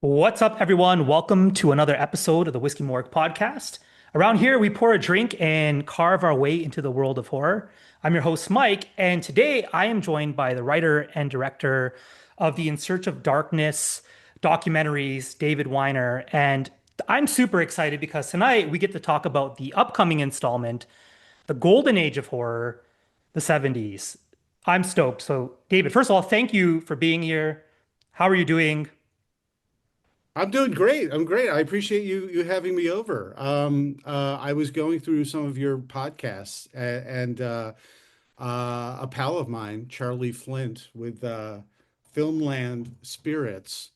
What's up, everyone? Welcome to another episode of the Whiskey Morgue Podcast. Around here, we pour a drink and carve our way into the world of horror. I'm your host, Mike, and today I am joined by the writer and director of the In Search of Darkness documentaries, David Weiner. And I'm super excited because tonight we get to talk about the upcoming installment, The Golden Age of Horror, the 70s. I'm stoked. So, David, first of all, thank you for being here. How are you doing? I'm doing great. I'm great. I appreciate you having me over. I was going through some of your podcasts and a pal of mine, Charlie Flint, with Filmland Spirits.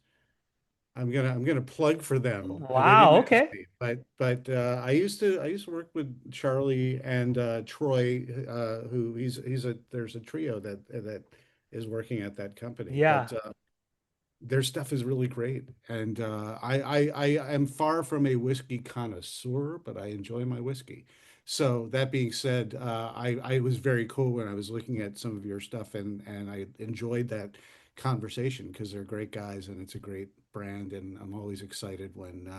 I'm gonna plug for them. They Wow, didn't ask okay. me, but I used to work with Charlie and Troy, who he's a there's a trio that is working at that company. Yeah. But their stuff is really great. And I am far from a whiskey connoisseur, but I enjoy my whiskey. So that being said, I was very cool when I was looking at some of your stuff, and I enjoyed that conversation because they're great guys and it's a great brand, and I'm always excited when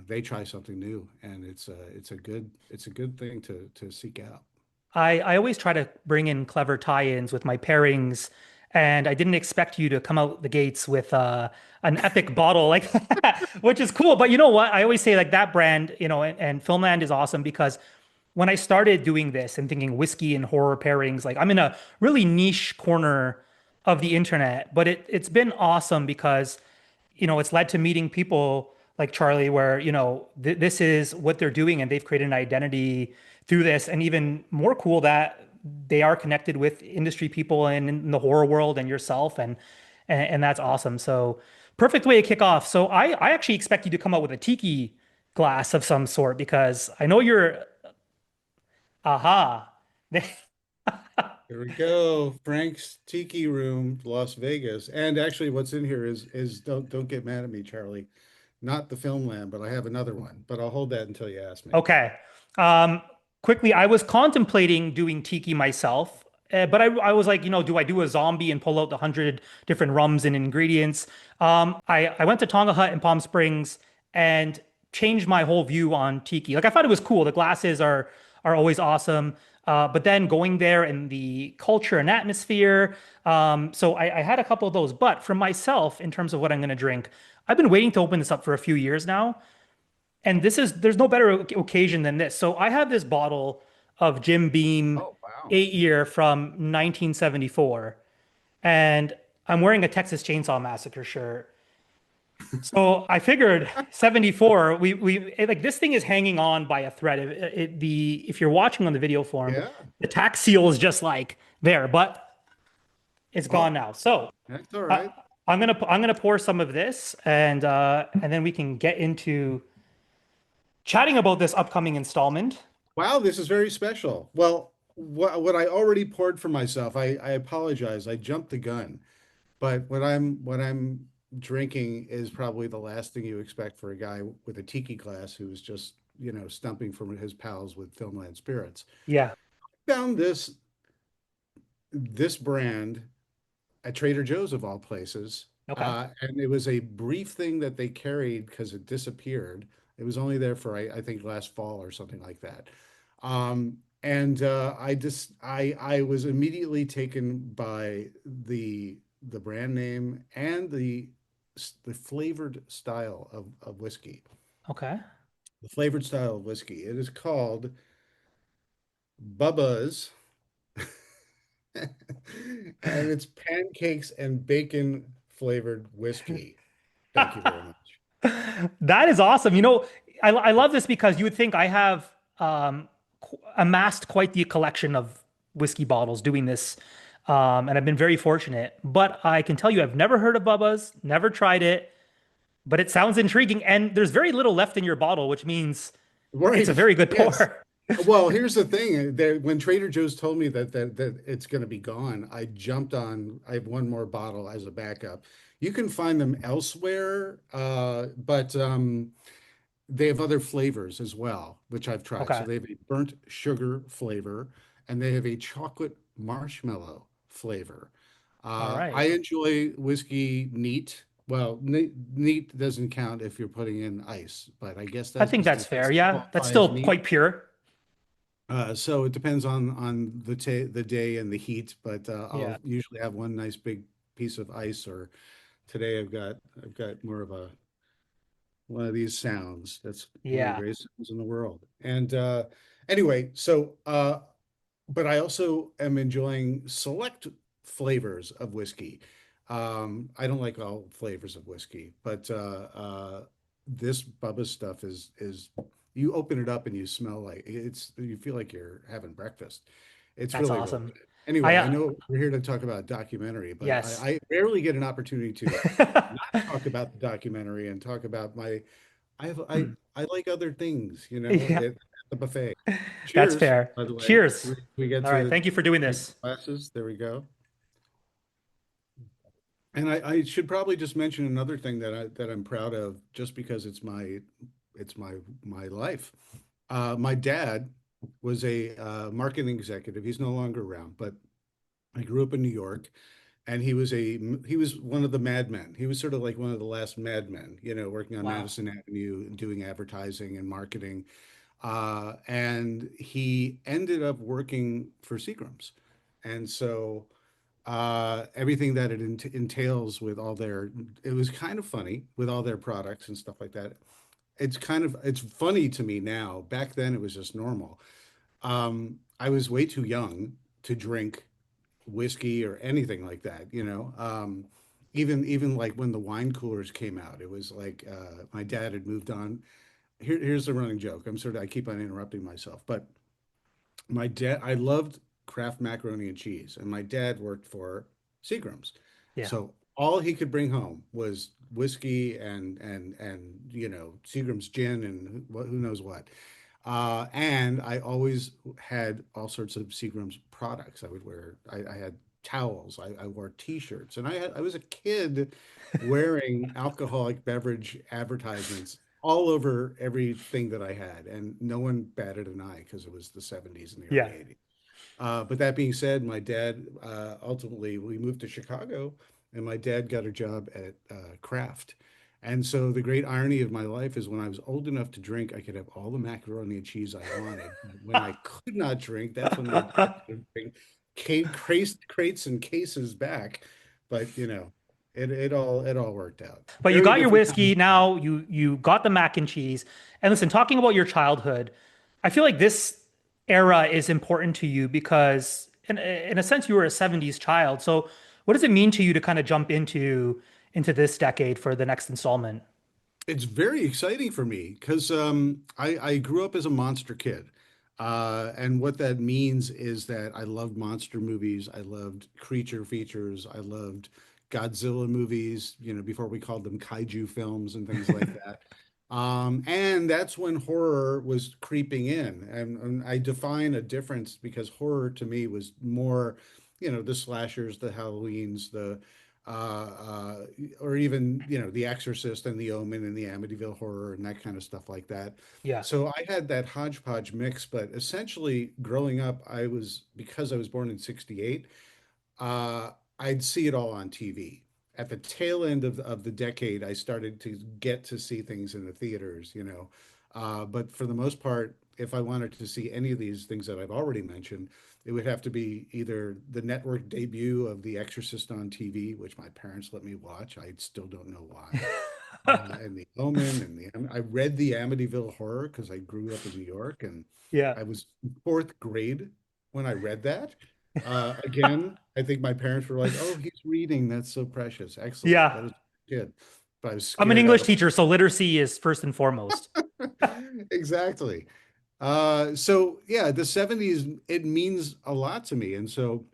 they try something new, and it's a good thing to seek out. I always try to bring in clever tie-ins with my pairings, and I didn't expect you to come out the gates with an epic bottle like that, which is cool. But you know what? I always say like that brand, and Filmland is awesome because when I started doing this and thinking whiskey and horror pairings, like I'm in a really niche corner of the internet, but it's been awesome because it's led to meeting people like Charlie, where, this is what they're doing and they've created an identity through this. And even more cool that they are connected with industry people and in the horror world and yourself. And that's awesome. So perfect way to kick off. So I actually expect you to come up with a tiki glass of some sort because I know you're, aha. Here we go. Frank's Tiki Room, Las Vegas. And actually what's in here is don't get mad at me, Charlie. Not the film land, but I have another one. But I'll hold that until you ask me. Okay. Um, quickly, I was contemplating doing tiki myself, but I was like, do I do a zombie and pull out the 100 different rums and ingredients? I went to Tonga Hut in Palm Springs and changed my whole view on tiki. Like I thought it was cool. The glasses are always awesome. But then going there and the culture and atmosphere. So I had a couple of those. But for myself, in terms of what I'm going to drink, I've been waiting to open this up for a few years now. And there's no better occasion than this. So I have this bottle of Jim Beam Oh, wow. 8 year from 1974, and I'm wearing a Texas Chainsaw Massacre shirt. So I figured 74, like this thing is hanging on by a thread. If you're watching on the video form, Yeah. the tax seal is just like there, but it's gone Oh, now. So that's all I, right. I'm gonna pour some of this, and then we can get into chatting about this upcoming installment. Wow, this is very special. Well, what I already poured for myself, I apologize. I jumped the gun. But what I'm drinking is probably the last thing you expect for a guy with a tiki glass who's just, stumping from his pals with Filmland Spirits. Yeah. Found this brand at Trader Joe's of all places. Okay. And it was a brief thing that they carried because it disappeared. It was only there for I think last fall or something like that. And I was immediately taken by the brand name and the flavored style of whiskey. Okay. The flavored style of whiskey. It is called Bubba's, and it's pancakes and bacon flavored whiskey. Thank you very much. That is awesome. I love this because you would think I have amassed quite the collection of whiskey bottles doing this. And I've been very fortunate. But I can tell you, I've never heard of Bubba's, never tried it, but it sounds intriguing. And there's very little left in your bottle, which means it's a Right. very good Yes. pour. Well, here's the thing. When Trader Joe's told me that it's going to be gone, I jumped on. I have one more bottle as a backup. You can find them elsewhere, but they have other flavors as well, which I've tried. So Okay. they have a burnt sugar flavor, and they have a chocolate marshmallow flavor. All I right. enjoy whiskey neat Well, neat doesn't count if you're putting in ice, but I guess I think that's that fair. still Yeah, that's qualify as still neat. quite pure. So it depends on the day and the heat, but Yeah. I'll usually have one nice big piece of ice. Or today I've got more of a one of these sounds. That's one of the Yeah. greatest sounds in the world. And anyway, but I also am enjoying select flavors of whiskey. I don't like all flavors of whiskey, but this Bubba stuff is you open it up and you smell like you feel like you're having breakfast. It's That's really, really awesome. good. I Anyway, I know we're here to talk about documentary, but yes. I rarely get an opportunity to not talk about the documentary and talk about my I have I like other things, Yeah, at the buffet. that's Cheers, fair. by the way. Cheers. We get All right. to Thank you for doing drink this. glasses. There we go. And I should probably just mention another thing that I'm proud of, just because it's my life. My dad was a marketing executive. He's no longer around, but I grew up in New York, and he was one of the madmen. He was sort of like one of the last madmen, working on Wow. Madison Avenue and doing advertising and marketing. And he ended up working for Seagram's. And so everything that it entails with all their, it was kind of funny with all their products and stuff like that. It's funny to me now. Back then, it was just normal. I was way too young to drink whiskey or anything like that, even like when the wine coolers came out, it was like my dad had moved on. Here's the running joke. I keep on interrupting myself, but I loved Kraft macaroni and cheese, and my dad worked for Seagram's, Yeah. so all he could bring home was whiskey and Seagram's gin and who knows what. And I always had all sorts of Seagram's products. I had towels, I wore T-shirts, and I was a kid wearing alcoholic beverage advertisements all over everything that I had, and no one batted an eye because it was the 70s and the early Yeah. 80s. But that being said, my dad ultimately we moved to Chicago, and my dad got a job at Kraft. And so the great irony of my life is when I was old enough to drink, I could have all the macaroni and cheese I wanted. When I could not drink, that's when my dad would bring crates and cases back. But it all worked out. But you Very got your different time. whiskey. Now you got the mac and cheese. And listen, talking about your childhood, I feel like this era is important to you because in a sense you were a 70s child. So what does it mean to you to kind of jump into this decade for the next installment? It's very exciting for me because I grew up as a monster kid. And what that means is that I loved monster movies. I loved creature features. I loved Godzilla movies, before we called them kaiju films and things like that. And that's when horror was creeping in. And I define a difference because horror to me was more, the slashers, the Halloweens, uh, or even The Exorcist and The Omen and the Amityville Horror and that kind of stuff like that. Yeah. So I had that hodgepodge mix, but essentially growing up, because I was born in '68, uh, I'd see it all on TV. At the tail end of the decade, I started to get to see things in the theaters. But for the most part, if I wanted to see any of these things that I've already mentioned, it would have to be either the network debut of The Exorcist on TV, which my parents let me watch. I still don't know why. And The Omen I read the Amityville Horror because I grew up in New York, and Yeah. I was in fourth grade when I read that. Again, I think my parents were like, "Oh, he's reading. That's so precious. Excellent. Yeah. That is good." But I was I'm an scared out English of teacher, so literacy is first and foremost. exactly. So yeah, the '70s, it means a lot to me. And so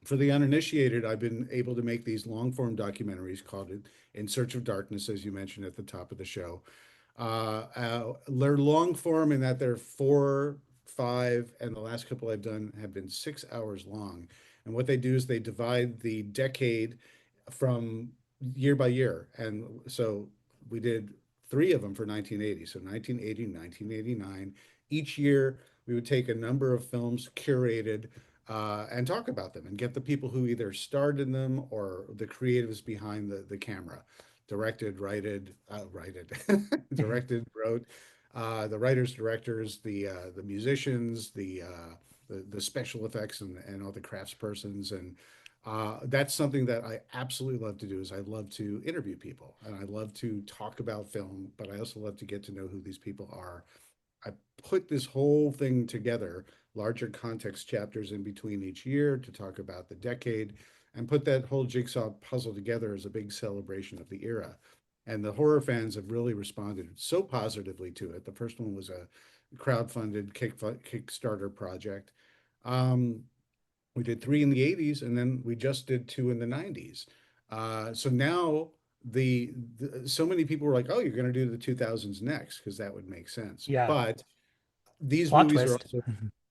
for the uninitiated, I've been able to make these long form documentaries called In Search of Darkness, as you mentioned at the top of the show. They're long form in that they're 4, 5, and the last couple I've done have been 6 hours long. And what they do is they divide the decade from year by year. And so we did three of them for 1980. So 1980, 1989. Each year, we would take a number of films curated and talk about them and get the people who either starred in them or the creatives behind the camera. directed, directed, wrote, the writers, directors, the musicians, the special effects and all the craftspersons. And that's something that I absolutely love to do is I love to interview people and I love to talk about film, but I also love to get to know who these people are. I put this whole thing together, larger context chapters in between each year to talk about the decade, and put that whole jigsaw puzzle together as a big celebration of the era. And the horror fans have really responded so positively to it. The first one was a crowd-funded Kickstarter project. Um, we did three in the 80s, and then we just did two in the 90s. So now so many people were like, "Oh, you're going to do the 2000s next," because that would make sense. Yeah. But these Plot movies are twist. also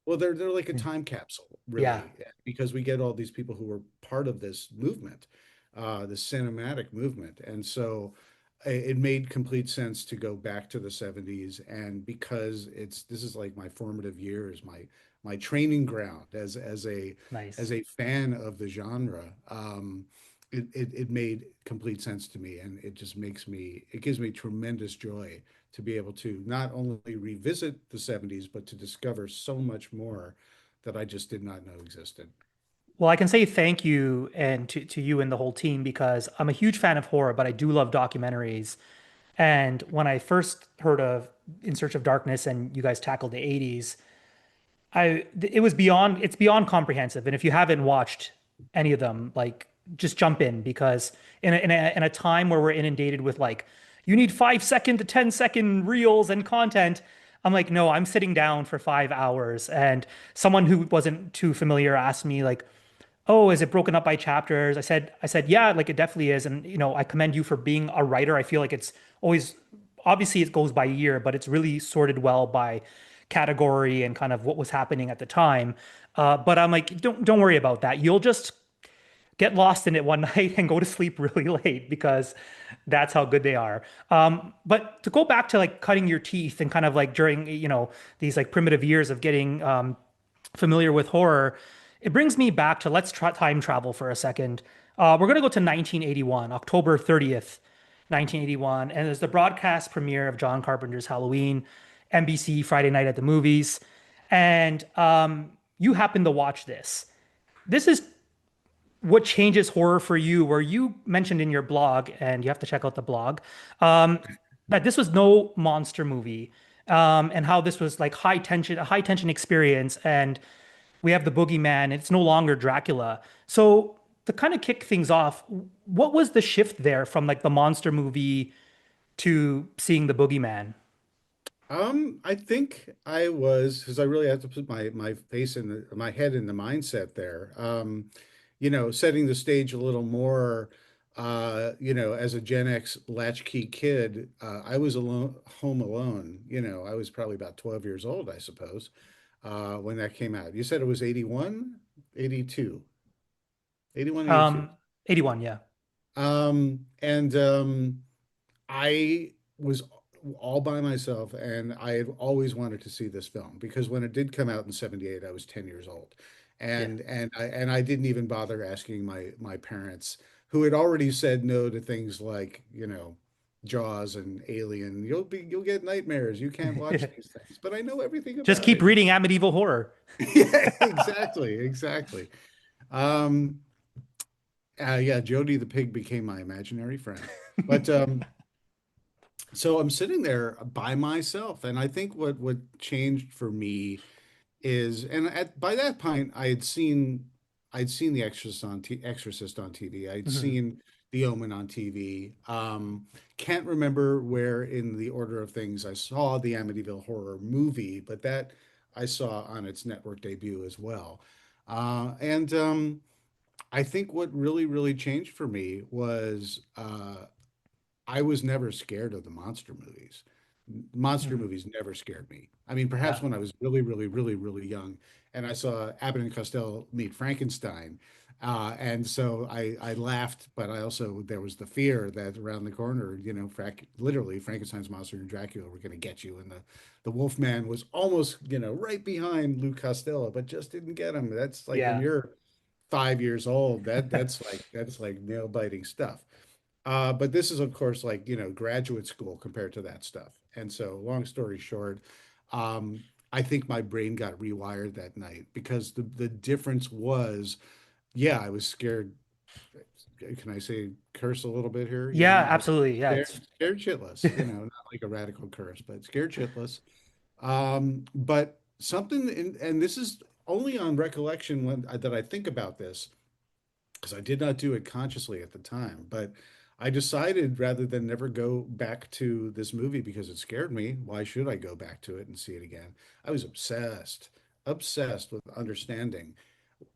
well, they're like a time capsule, Yeah. really, because we get all these people who were part of this movement, the cinematic movement, and so it made complete sense to go back to the 70s. And because this is like my formative years, my training ground as Nice. a fan of the genre, it made complete sense to me, and it gives me tremendous joy to be able to not only revisit the 70s, but to discover so much more that I just did not know existed. Well, I can say thank you and to you and the whole team because I'm a huge fan of horror, but I do love documentaries. And when I first heard of In Search of Darkness and you guys tackled the 80s, it's beyond comprehensive. And if you haven't watched any of them, like just jump in because in a time where we're inundated with like you need 5 second to 10-second reels and content, I'm like, no, I'm sitting down for 5 hours. And someone who wasn't too familiar asked me like, oh, is it broken up by chapters? I said, yeah, like it definitely is. And I commend you for being a writer. I feel like it's always obviously it goes by year, but it's really sorted well by category and kind of what was happening at the time. But I'm like, don't worry about that. You'll just get lost in it one night and go to sleep really late because that's how good they are. But to go back to like cutting your teeth and kind of like during, these like primitive years of getting familiar with horror, it brings me back to let's try time travel for a second. We're going to go to 1981, October 30th, 1981, and there's the broadcast premiere of John Carpenter's Halloween, NBC Friday Night at the Movies, and you happen to watch this. This is what changes horror for you, where you mentioned in your blog, and you have to check out the blog, um, that this was no monster movie, and how this was like a high tension experience, and we have the boogeyman. It's no longer Dracula. So to kind of kick things off, what was the shift there from like the monster movie to seeing the boogeyman? I think I was because I really had to put my face in my head in the mindset there. Setting the stage a little more. As a Gen X latchkey kid, I was alone, home alone. I was probably about 12 years old, I suppose, when that came out. You said it was 81, 82, 81, 82. 81, yeah. And I was all by myself, and I had always wanted to see this film because when it did come out in '78, I was 10 years old, Yeah. and I didn't even bother asking my parents, who had already said no to things like Jaws and Alien. You'll get nightmares. You can't watch these things. But I know everything Just about keep it. reading Amityville Horror. Yeah, exactly, exactly. Um, yeah, Jody the pig became my imaginary friend, but so I'm sitting there by myself, and I think what changed for me is, and by that point, I'd seen Exorcist on TV. I'd Mhm. seen The Omen on TV. Can't remember where in the order of things I saw the Amityville Horror movie, but that I saw on its network debut as well. And I think what really changed for me was I was never scared of the monster movies. Monster Mhm. movies never scared me. I mean, perhaps Yeah. when I was really young and I saw Abbott and Costello meet Frankenstein. And so I laughed, but there was the fear that around the corner, literally Frankenstein's monster and Dracula were going to get you. And the Wolfman was almost, right behind Lou Costello, but just didn't get him. That's like when Yeah. you're 5 years old, that's like nail biting stuff. But this is, of course, like, graduate school compared to that stuff. And so, long story short, I think my brain got rewired that night because the difference was, yeah, I was scared. Can I say curse a little bit here? Yeah, I was absolutely. Yeah, it's scared shitless, not like a radical curse, but scared shitless. But something, and this is only on recollection that I think about this, because I did not do it consciously at the time, but I decided rather than never go back to this movie because it scared me, why should I go back to it and see it again? I was obsessed with understanding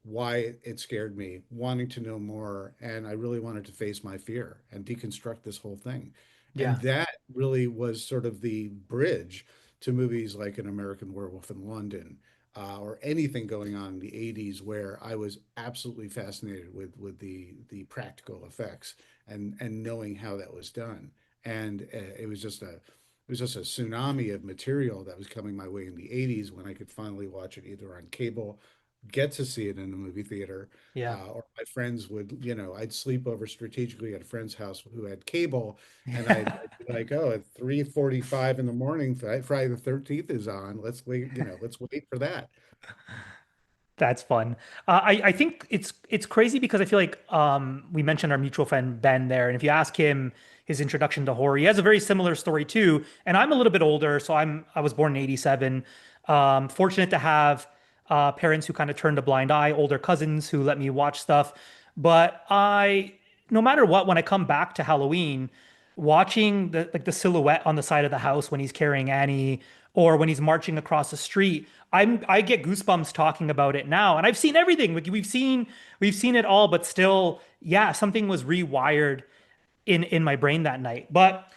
why it scared me, wanting to know more, and I really wanted to face my fear and deconstruct this whole thing. And yeah, that really was sort of the bridge to movies like An American Werewolf in London, or anything going on in the 80s where I was absolutely fascinated with the practical effects and knowing how that was done. And it was just a tsunami of material that was coming my way in the 80s when I could finally watch it either on cable, get to see it in a movie theater, yeah. or my friends would, I'd sleep over strategically at a friend's house who had cable, and I'd be like, oh, at 3:45 in the morning, Friday the 13th is on. Let's wait for that. That's fun. I think it's crazy because I feel like we mentioned our mutual friend Ben there, and if you ask him his introduction to horror, he has a very similar story too. And I'm a little bit older, so I was born in '87. Fortunate to have parents who kind of turned a blind eye, older cousins who let me watch stuff. But no matter what, when I come back to Halloween, watching the silhouette on the side of the house when he's carrying Annie or when he's marching across the street, I get goosebumps talking about it now. And I've seen everything. Like we've seen it all, but still, yeah, something was rewired in my brain that night. But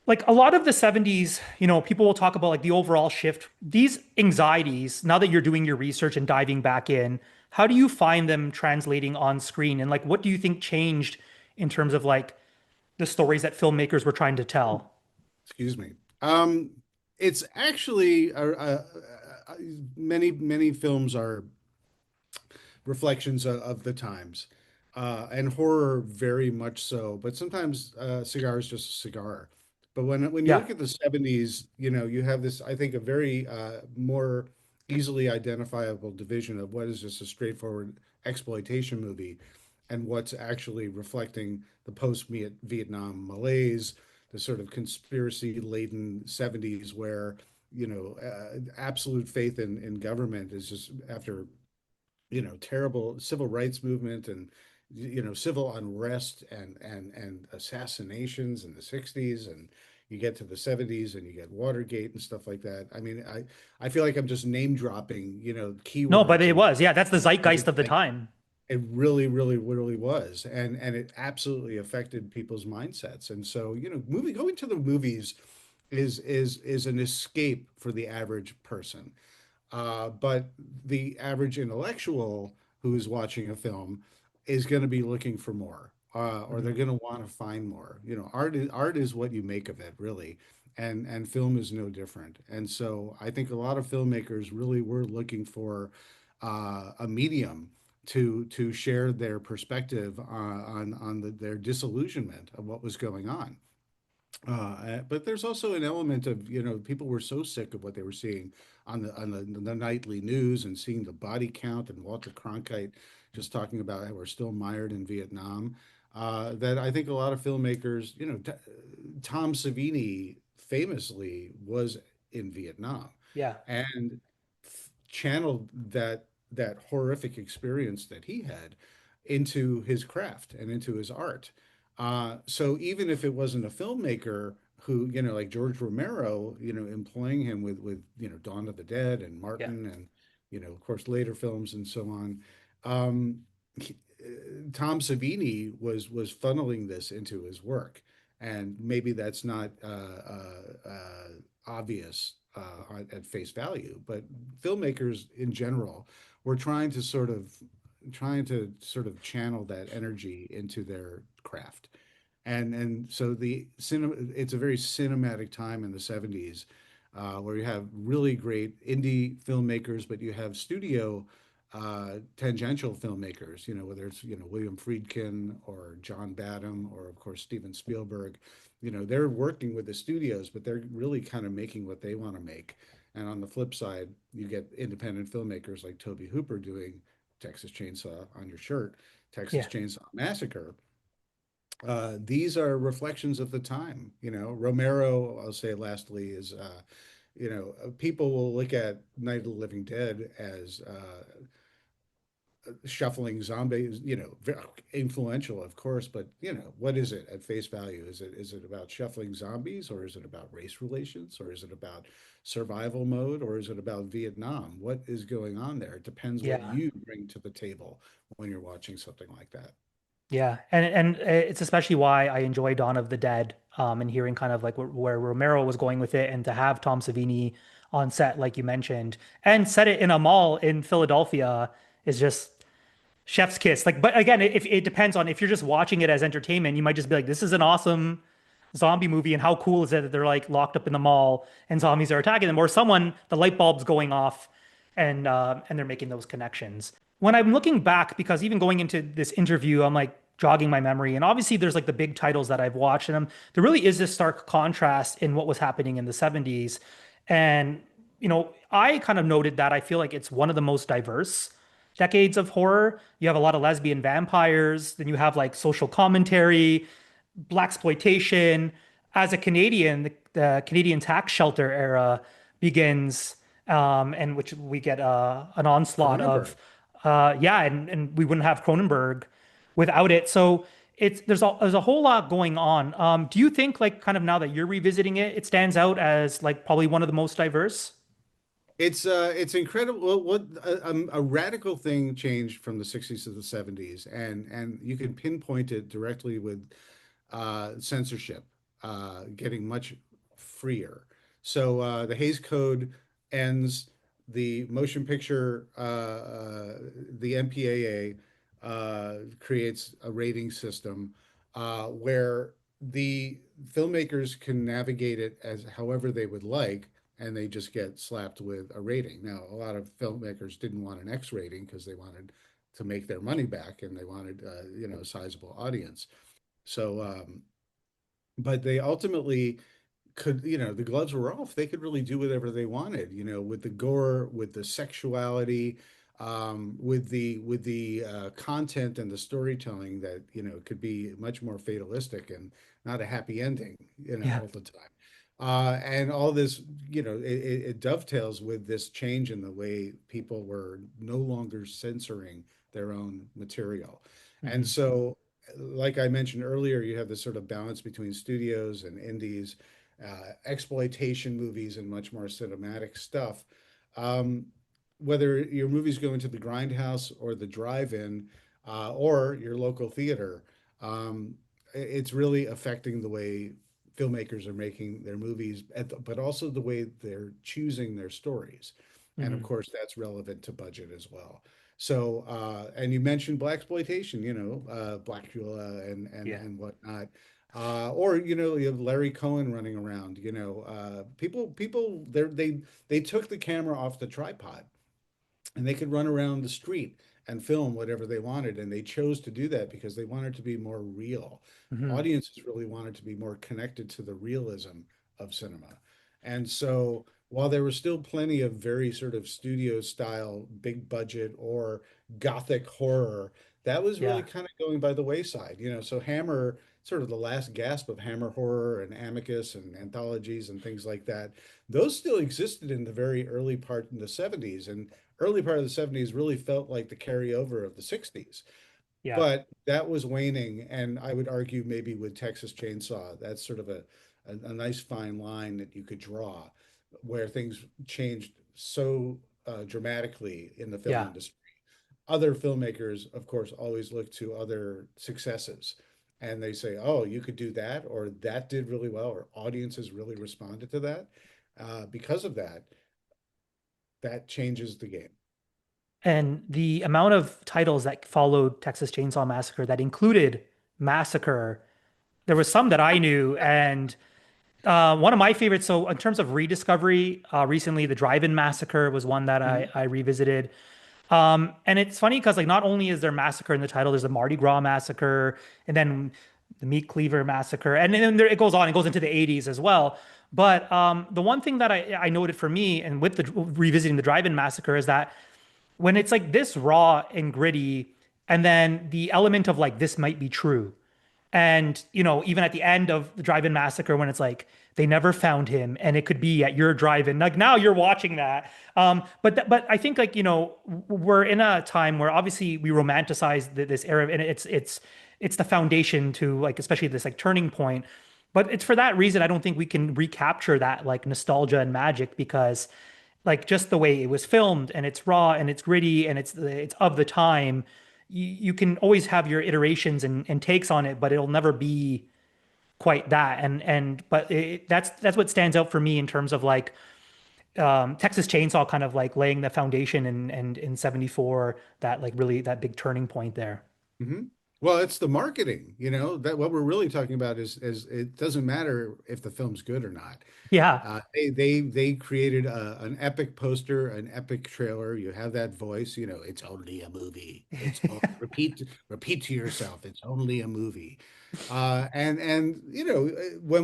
like a lot of the 70s, people will talk about like the overall shift. These anxieties, now that you're doing your research and diving back in, how do you find them translating on screen? And like what do you think changed in terms of like the stories that filmmakers were trying to tell? Excuse me. It's actually many films are reflections of the times, and horror very much so. But sometimes cigar is just a cigar. But when you Yeah, look at the 70s, you have this, I think, a very more easily identifiable division of what is just a straightforward exploitation movie and what's actually reflecting the post-Vietnam malaise, the sort of conspiracy-laden 70s where, absolute faith in government is just after terrible civil rights movement and civil unrest and assassinations in the 60s, and you get to the 70s and you get Watergate and stuff like that. I mean, I feel like I'm just name dropping, no, but keywords, it and was. Yeah, that's the it, zeitgeist of the like, time. it really, really, really was, and it absolutely affected people's mindsets. And so, movie going to the movies is an escape for the average person. But the average intellectual who is watching a film is going to be looking for more, or they're Mhm. going to want to find more. Art is what you make of it, really, and film is no different. And so I think a lot of filmmakers really were looking for a medium to share their perspective on their disillusionment of what was going on. But there's also an element of, people were so sick of what they were seeing on the nightly news and seeing the body count and Walter Cronkite just talking about how we're still mired in Vietnam. That I think a lot of filmmakers, Tom Savini famously was in Vietnam Yeah. and channeled that horrific experience that he had into his craft and into his art. So even if it wasn't a filmmaker who, like George Romero, employing him with Dawn of the Dead and Yeah. Martin and, of course, later films and so on, um, he- Tom Savini was funneling this into his work, and maybe that's not obvious at face value, but filmmakers in general were trying to sort of channel that energy into their craft. And so it's a very cinematic time in the 70s, where you have really great indie filmmakers, but you have studio tangential filmmakers, whether it's, William Friedkin or John Badham or of course Steven Spielberg, they're working with the studios, but they're really kind of making what they want to make. And on the flip side, you get independent filmmakers like Toby Hooper doing Texas Chainsaw on your shirt, Texas Yeah. Chainsaw Massacre. These are reflections of the time. Romero, I'll say lastly, is people will look at Night of the Living Dead as shuffling zombies, very influential, of course, but what is it at face value? Is it about shuffling zombies, or is it about race relations, or is it about survival mode, or is it about Vietnam? What is going on there? It depends what Yeah. you bring to the table when you're watching something like that. Yeah, and it's especially why I enjoy Dawn of the Dead, and hearing kind of like where Romero was going with it, and to have Tom Savini on set, like you mentioned, and set it in a mall in Philadelphia is just chef's kiss. Like, but again, if it depends on if you're just watching it as entertainment, you might just be like, this is an awesome zombie movie, and how cool is it that they're like locked up in the mall and zombies are attacking them, or someone the light bulb's going off, and they're making those connections. When I'm looking back, because even going into this interview, I'm like jogging my memory, and obviously there's like the big titles that I've watched, and there really is this stark contrast in what was happening in the 70s. And I kind of noted that I feel like it's one of the most diverse decades of horror. You have a lot of lesbian vampires, then you have like social commentary, black exploitation. As a Canadian, the Canadian tax shelter era begins, and which we get an onslaught of, Cronenberg. yeah, and we wouldn't have Cronenberg without it. So there's a whole lot going on. Do you think, like, kind of now that you're revisiting it, it stands out as like probably one of the most diverse? It's incredible. What a radical thing changed from the 60s to the 70s, and you can pinpoint it directly with censorship getting much freer. So the Hays Code ends, the motion picture, the MPAA creates a rating system where the filmmakers can navigate it as however they would like, and they just get slapped with a rating. Now, a lot of filmmakers didn't want an X rating because they wanted to make their money back and they wanted, a sizable audience. So, but they ultimately could, the gloves were off. They could really do whatever they wanted, with the gore, with the sexuality, with the content and the storytelling that, could be much more fatalistic and not a happy ending, Yeah. all the time. And all this, it dovetails with this change in the way people were no longer censoring their own material. And Hmm. so, like I mentioned earlier, you have this sort of balance between studios and indies, exploitation movies, and much more cinematic stuff. Um, Whether your movie's going to the grindhouse or the drive-in, or your local theater, it's really affecting the way filmmakers are making their movies, but also the way they're choosing their stories. And of Hmm. course, that's relevant to budget as well. So, and you mentioned blaxploitation, Blackula Yeah. and whatnot. Or you have Larry Cohen running around. People they took the camera off the tripod, and they could run around the street and film whatever they wanted. And they chose to do that because they wanted to be more real. Hmm. Audiences really wanted to be more connected to the realism of cinema. And so while there was still plenty of very sort of studio style, big budget or gothic horror, that was really Yeah. kind of going by the wayside. So Hammer, sort of the last gasp of Hammer horror and Amicus and anthologies and things like that, those still existed in the very early part in the 70s. And early part of the 70s really felt like the carryover of the 60s. Yeah. But that was waning, and I would argue maybe with Texas Chainsaw, that's sort of a nice fine line that you could draw, where things changed so dramatically in the film Yeah. industry. Other filmmakers, of course, always look to other successes, and they say, "Oh, you could do that," or "That did really well," or "Audiences really responded to that." Because of that, that changes the game. And the amount of titles that followed Texas Chainsaw Massacre that included Massacre, there was some that I knew, and one of my favorites. So, in terms of rediscovery, recently the Drive-In Massacre was one that I revisited. And it's funny because like not only is there massacre in the title, there's a Mardi Gras massacre, and then the Meat Cleaver massacre, and then there, it goes on. It goes into the 80s as well. But the one thing that I noted for me, and with the revisiting the drive-in massacre, is that when it's like this raw and gritty, and then the element of like this might be true. And, even at the end of the drive-in massacre, when it's like they never found him and it could be at your drive-in, like now you're watching that. But I think like, we're in a time where obviously we romanticize this era, and it's the foundation to like, especially this like turning point. But it's for that reason I don't think we can recapture that like nostalgia and magic, because like just the way it was filmed, and it's raw and it's gritty and it's of the time. You can always have your iterations and takes on it, but it'll never be quite that. But that's what stands out for me in terms of like Texas Chainsaw kind of like laying the foundation and in 74, that like really that big turning point there. Hmm. Well, it's the marketing, that what we're really talking about is it doesn't matter if the film's good or not. Yeah. They created an epic poster, an epic trailer. You have that voice, it's only a movie. Repeat to yourself, it's only a movie. When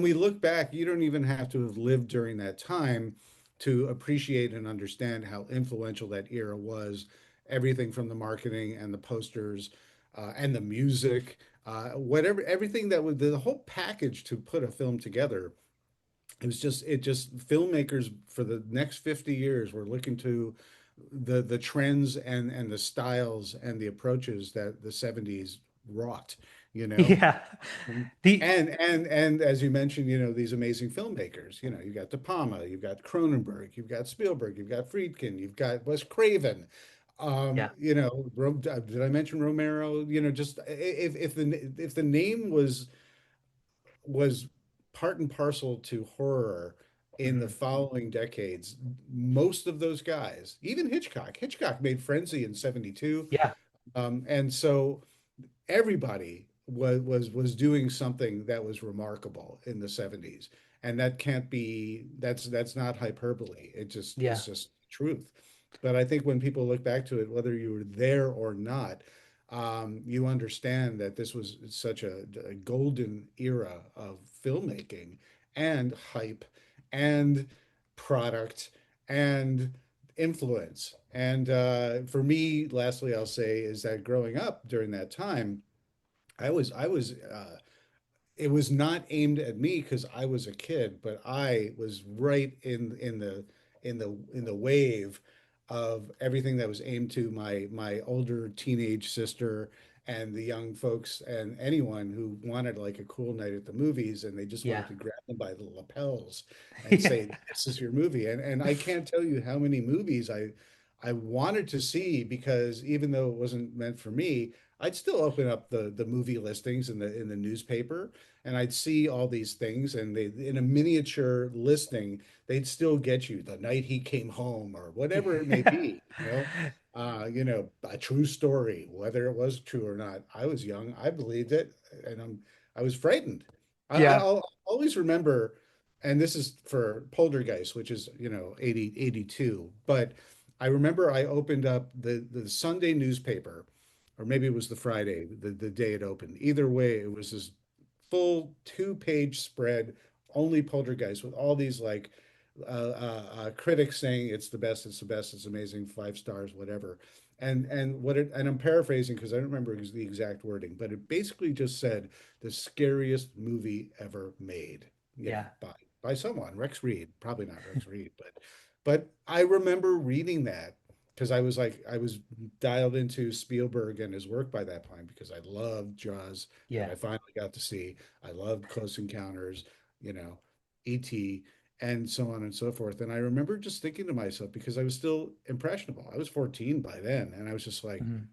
we look back, you don't even have to have lived during that time to appreciate and understand how influential that era was. Everything from the marketing and the posters, and the music, whatever, everything that was the whole package to put a film together. It just filmmakers for the next 50 years were looking to the trends and the styles and the approaches that the 70s wrought, you know. Yeah. And The and as you mentioned, these amazing filmmakers, you've got De Palma, you've got Cronenberg, you've got Spielberg, you've got Friedkin, you've got Wes Craven. yeah. Did I mention Romero? Just if the name was part and parcel to horror in the Mhm. following decades, most of those guys, even Hitchcock made Frenzy in 72. Yeah. And so everybody was doing something that was remarkable in the 70s. And that can't be that's not hyperbole. Yeah. It's just truth. But I think when people look back to it, whether you were there or not, you understand that this was such a golden era of filmmaking and hype and product and influence. And for me, lastly, I'll say is that growing up during that time, I was it was not aimed at me because I was a kid, but I was right in the wave of everything that was aimed to my older teenage sister and the young folks and anyone who wanted like a cool night at the movies, and they just wanted Yeah. to grab them by the lapels and Yeah. say, "This is your movie." And I can't tell you how many movies I wanted to see, because even though it wasn't meant for me, I'd still open up the movie listings in the newspaper, and I'd see all these things, and they in a miniature listing, they'd still get you the night he came home or whatever it may be, a true story, whether it was true or not. I was young, I believed it, and I was frightened. Yeah. I'll always remember, and this is for Poltergeist, which is 82, but I remember I opened up the Sunday newspaper, or maybe it was the Friday, the day it opened. Either way, it was this full 2-page spread, only Poltergeist, with all these like critics saying it's the best, it's the best, it's amazing, 5 stars, whatever. And I'm paraphrasing because I don't remember the exact wording, but it basically just said the scariest movie ever made, Yeah. by someone, Rex Reed, probably not Rex Reed, but I remember reading that because I was dialed into Spielberg and his work by that point, because I loved Jaws that Yeah. I finally got to see. I loved Close Encounters, you know, E.T., and so on and so forth. And I remember just thinking to myself, because I was still impressionable. I was 14 by then, and I was just like, Mhm.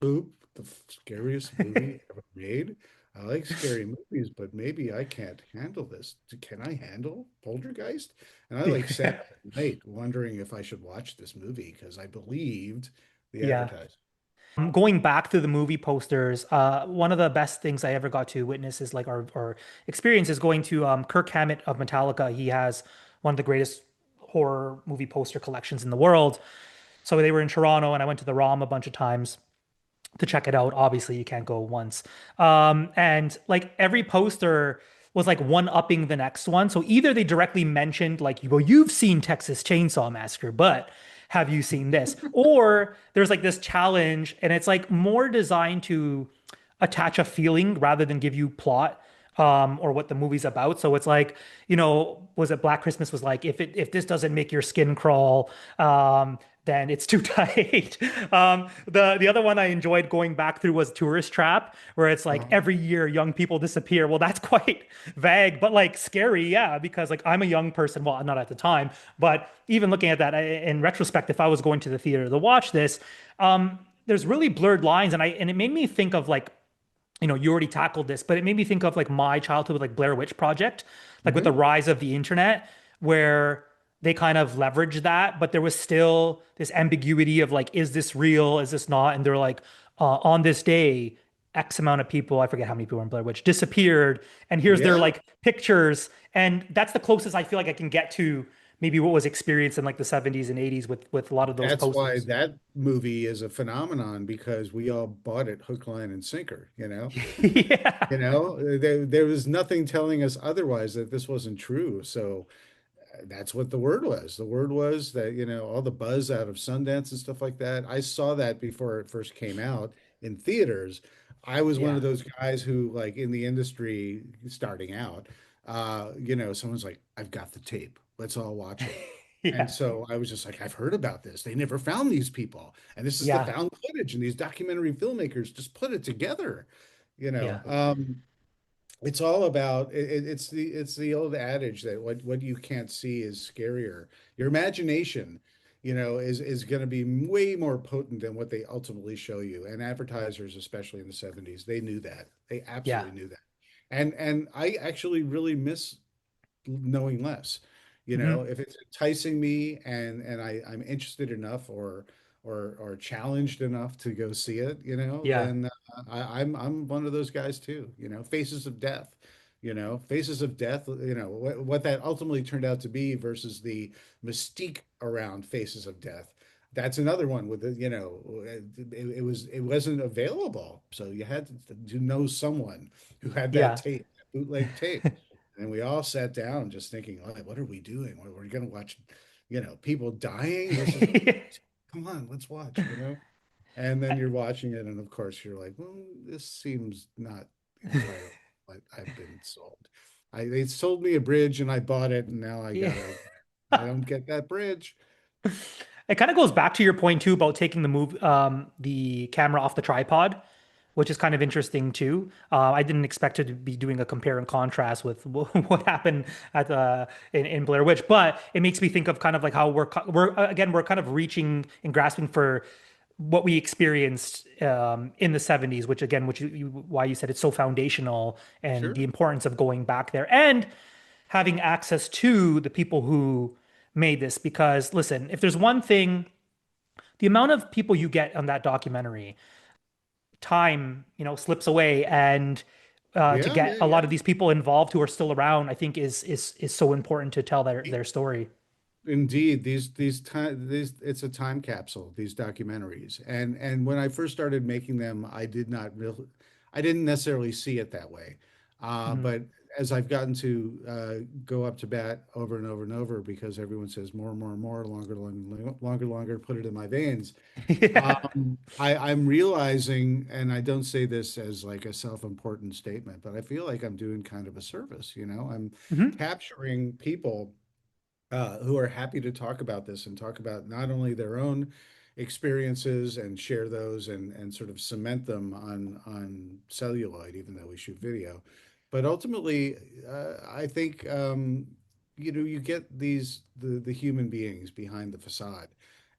"Boop, the scariest movie ever made. I like scary movies, but maybe I can't handle this. Can I handle Poltergeist?" And I like sat Yeah. up at night wondering if I should watch this movie because I believed the Yeah. advertising. Going back to the movie posters, one of the best things I ever got to witness is like our experience is going to Kirk Hammett of Metallica. He has one of the greatest horror movie poster collections in the world. So they were in Toronto, and I went to the ROM a bunch of times to check it out. Obviously, you can't go once. And like every poster was like one upping the next one. So either they directly mentioned like, well, you've seen Texas Chainsaw Massacre, but have you seen this? Or there's like this challenge, and it's like more designed to attach a feeling rather than give you plot. Or what the movie's about. So it's like, was it Black Christmas was like, if this doesn't make your skin crawl, then it's too tight. The other one I enjoyed going back through was Tourist Trap, where it's like Uh-huh. every year young people disappear. Well, that's quite vague, but like scary, yeah, because like I'm a young person, well, not at the time, but even looking at that in retrospect, if I was going to the theater to watch this, there's really blurred lines, and it made me think of like you already tackled this, but it made me think of like my childhood with like Blair Witch Project, like with the Mhm. rise of the internet, where they kind of leveraged that, but there was still this ambiguity of like, is this real? Is this not? And they're like, on this day, X amount of people, I forget how many people were in Blair Witch, disappeared. And here's their Yeah. like pictures. And that's the closest I feel like I can get to maybe what was experienced in like the 70s and 80s with a lot of those That's why posters. that movie is a phenomenon because we all bought it hook, line, and sinker, you know? Yeah. There was nothing telling us otherwise that this wasn't true. So that's what the word was. The word was that, all the buzz out of Sundance and stuff like that. I saw that before it first came out in theaters. I was one Yeah. of those guys who, like, in the industry starting out, someone's like, I've got the tape. Let's all watch it. And Yeah. so I was just like, I've heard about this. They never found these people. And this is the Yeah. found footage, and these documentary filmmakers just put it together. You know, Yeah. um, it's all about it's the old adage that what you can't see is scarier. Your imagination, is going to be way more potent than what they ultimately show you. And advertisers, especially in the 70s, they knew that. They Yeah. absolutely knew that. And I actually really miss knowing less. Hmm. If it's enticing me and I'm interested enough or challenged enough to go see it, Yeah. then I'm one of those guys too. Faces of Death. Faces of Death. What that ultimately turned out to be versus the mystique around Faces of Death. That's another one with it wasn't available, so you had to know someone who had that Yeah. tape, bootleg tape. And we all sat down just thinking, like, what are we doing? We're going to watch, people dying. This is, come on, let's watch. And then you're watching it, and of course you're like, well, this seems not entirely what I've been sold. They sold me a bridge and I bought it, and now Yeah. I don't get that bridge. It kind of goes back to your point too about taking the camera off the tripod, which is kind of interesting too. I didn't expect to be doing a compare and contrast with what happened in Blair Witch, but it makes me think of kind of like how we're kind of reaching and grasping for what we experienced in the 70s, which again, why you said it's so foundational and the Sure. importance of going back there and having access to the people who made this. Because listen, if there's one thing, the amount of people you get on that documentary, time, slips away, and to Yeah, get yeah, a lot yeah. of these people involved who are still around, I think is so important to tell their story. Indeed, these it's a time capsule, these documentaries. And when I first started making them, I didn't necessarily see it that way. Mhm. But as I've gotten to go up to bat over and over and over because everyone says more and more and more, longer, longer, longer, longer, put it in my veins. Yeah. I'm realizing, and I don't say this as like a self-important statement, but I feel like I'm doing kind of a service. I'm Mhm. capturing people who are happy to talk about this and talk about not only their own experiences and share those and sort of cement them on celluloid, even though we shoot video. But ultimately, I think you get the human beings behind the facade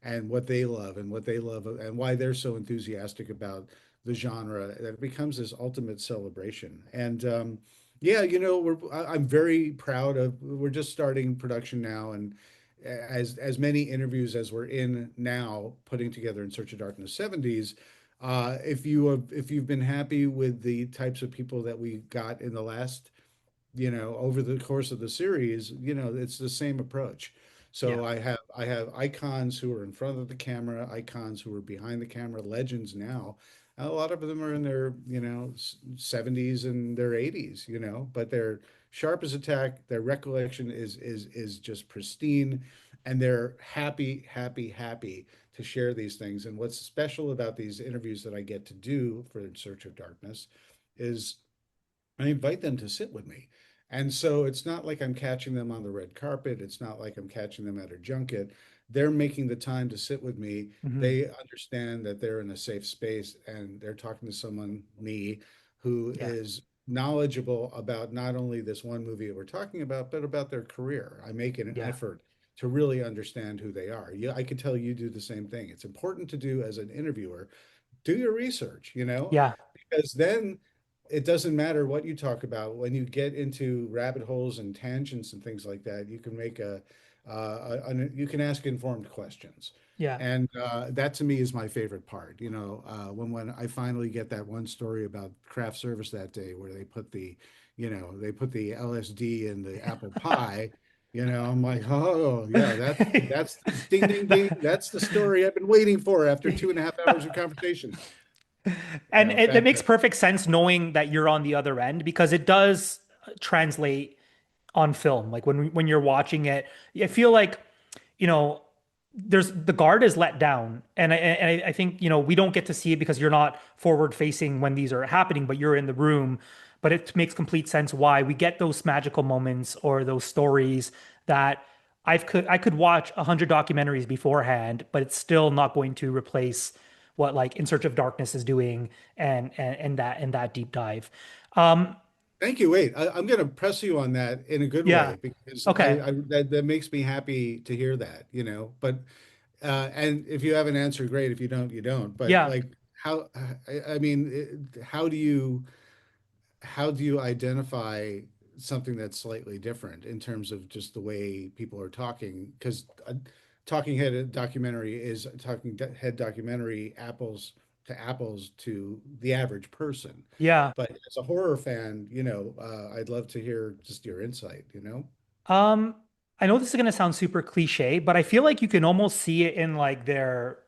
and what they love and what they love and why they're so enthusiastic about the genre that it becomes this ultimate celebration. And yeah, I'm very proud of. We're just starting production now, and as many interviews as we're in now, putting together In Search of Darkness 70s. If you've been happy with the types of people that we got in the last, over the course of the series, it's the same approach. Yeah. So I have I have icons who are in front of the camera, icons who are behind the camera, legends now. A lot of them are in their, 70s and their 80s, but they're sharp as a tack. Their recollection is just pristine, and they're happy, happy, happy to share these things. And what's special about these interviews that I get to do for In Search of Darkness is I invite them to sit with me. And so it's not like I'm catching them on the red carpet. It's not like I'm catching them at a junket. They're making the time to sit with me. Hmm. They understand that they're in a safe space and they're talking to someone, me, who Yeah. is knowledgeable about not only this one movie that we're talking about, but about their career. I make an Yeah. effort to really understand who they are. Yeah, I could tell you do the same thing. It's important to do as an interviewer, do your research, Yeah. because then it doesn't matter what you talk about. When you get into rabbit holes and tangents and things like that, you can make you can ask informed questions. Yeah. And that to me is my favorite part. When I finally get that one story about craft service that day where they put the LSD in the apple pie. I'm like, oh yeah, that's ding ding ding. That's the story I've been waiting for after 2.5 hours of conversation. And that makes Fantastic. perfect sense knowing that you're on the other end because it does translate on film. Like when you're watching it, I feel like, you know, there's the guard is let down. And I think, we don't get to see it because you're not forward facing when these are happening, but you're in the room. But it makes complete sense why we get those magical moments or those stories that I could watch 100 documentaries beforehand, but it's still not going to replace what like In Search of Darkness is doing and that deep dive. Um, Thank you. Wait, I'm going to press you on that in a good yeah. way because Okay. that makes me happy to hear that. But and if you have an answer, great. If you don't, you don't. But Yeah. like, how? I mean, how do you identify something that's slightly different in terms of just the way people are talking? Because talking head documentary is talking head documentary apples to apples to the average person. Yeah. But as a horror fan, I'd love to hear just your insight. Um, I know this is gonna sound super cliche, but I feel like you can almost see it in like their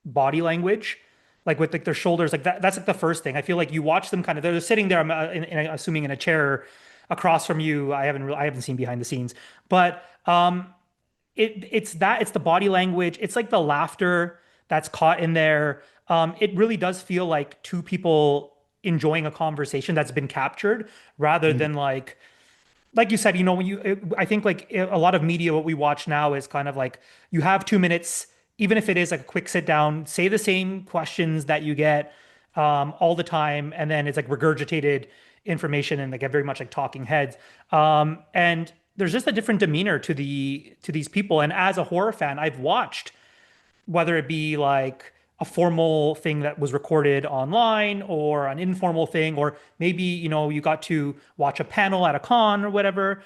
body language, like with like their shoulders, like that's like the first thing. I feel like you watch them kind of they're sitting there, assuming in a chair across from you. I haven't seen behind the scenes, but it's the body language. It's like the laughter that's caught in there. It really does feel like two people enjoying a conversation that's been captured rather Mm. than like you said, I think like a lot of media, what we watch now is kind of like you have 2 minutes, even if it is like a quick sit down, say the same questions that you get all the time, and then it's like regurgitated information and like very much like talking heads. And there's just a different demeanor to these people. And as a horror fan, I've watched whether it be like a formal thing that was recorded online or an informal thing, or maybe, you got to watch a panel at a con or whatever.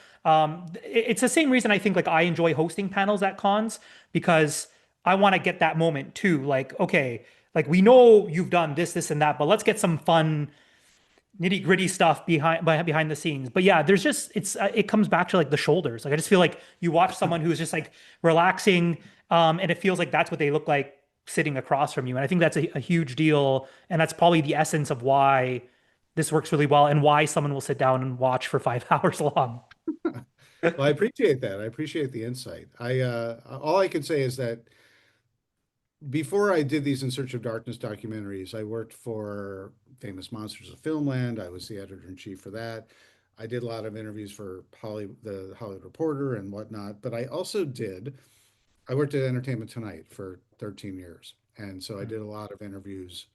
It's the same reason I think like I enjoy hosting panels at cons because I want to get that moment too. Like, okay, like we know you've done this, and that, but let's get some fun nitty gritty stuff behind the scenes. But yeah, there's just it comes back to like the shoulders. Like I just feel like you watch someone who's just like relaxing, and it feels like that's what they look like sitting across from you. And I think that's a huge deal, and that's probably the essence of why this works really well and why someone will sit down and watch for 5 hours long. Well, I appreciate that. I appreciate the insight. All I can say is that before I did these In Search of Darkness documentaries, I worked for Famous Monsters of Filmland. I was the editor in chief for that. I did a lot of interviews for the Hollywood Reporter and whatnot. But I worked at Entertainment Tonight for 13 years. And so I did a lot of interviews.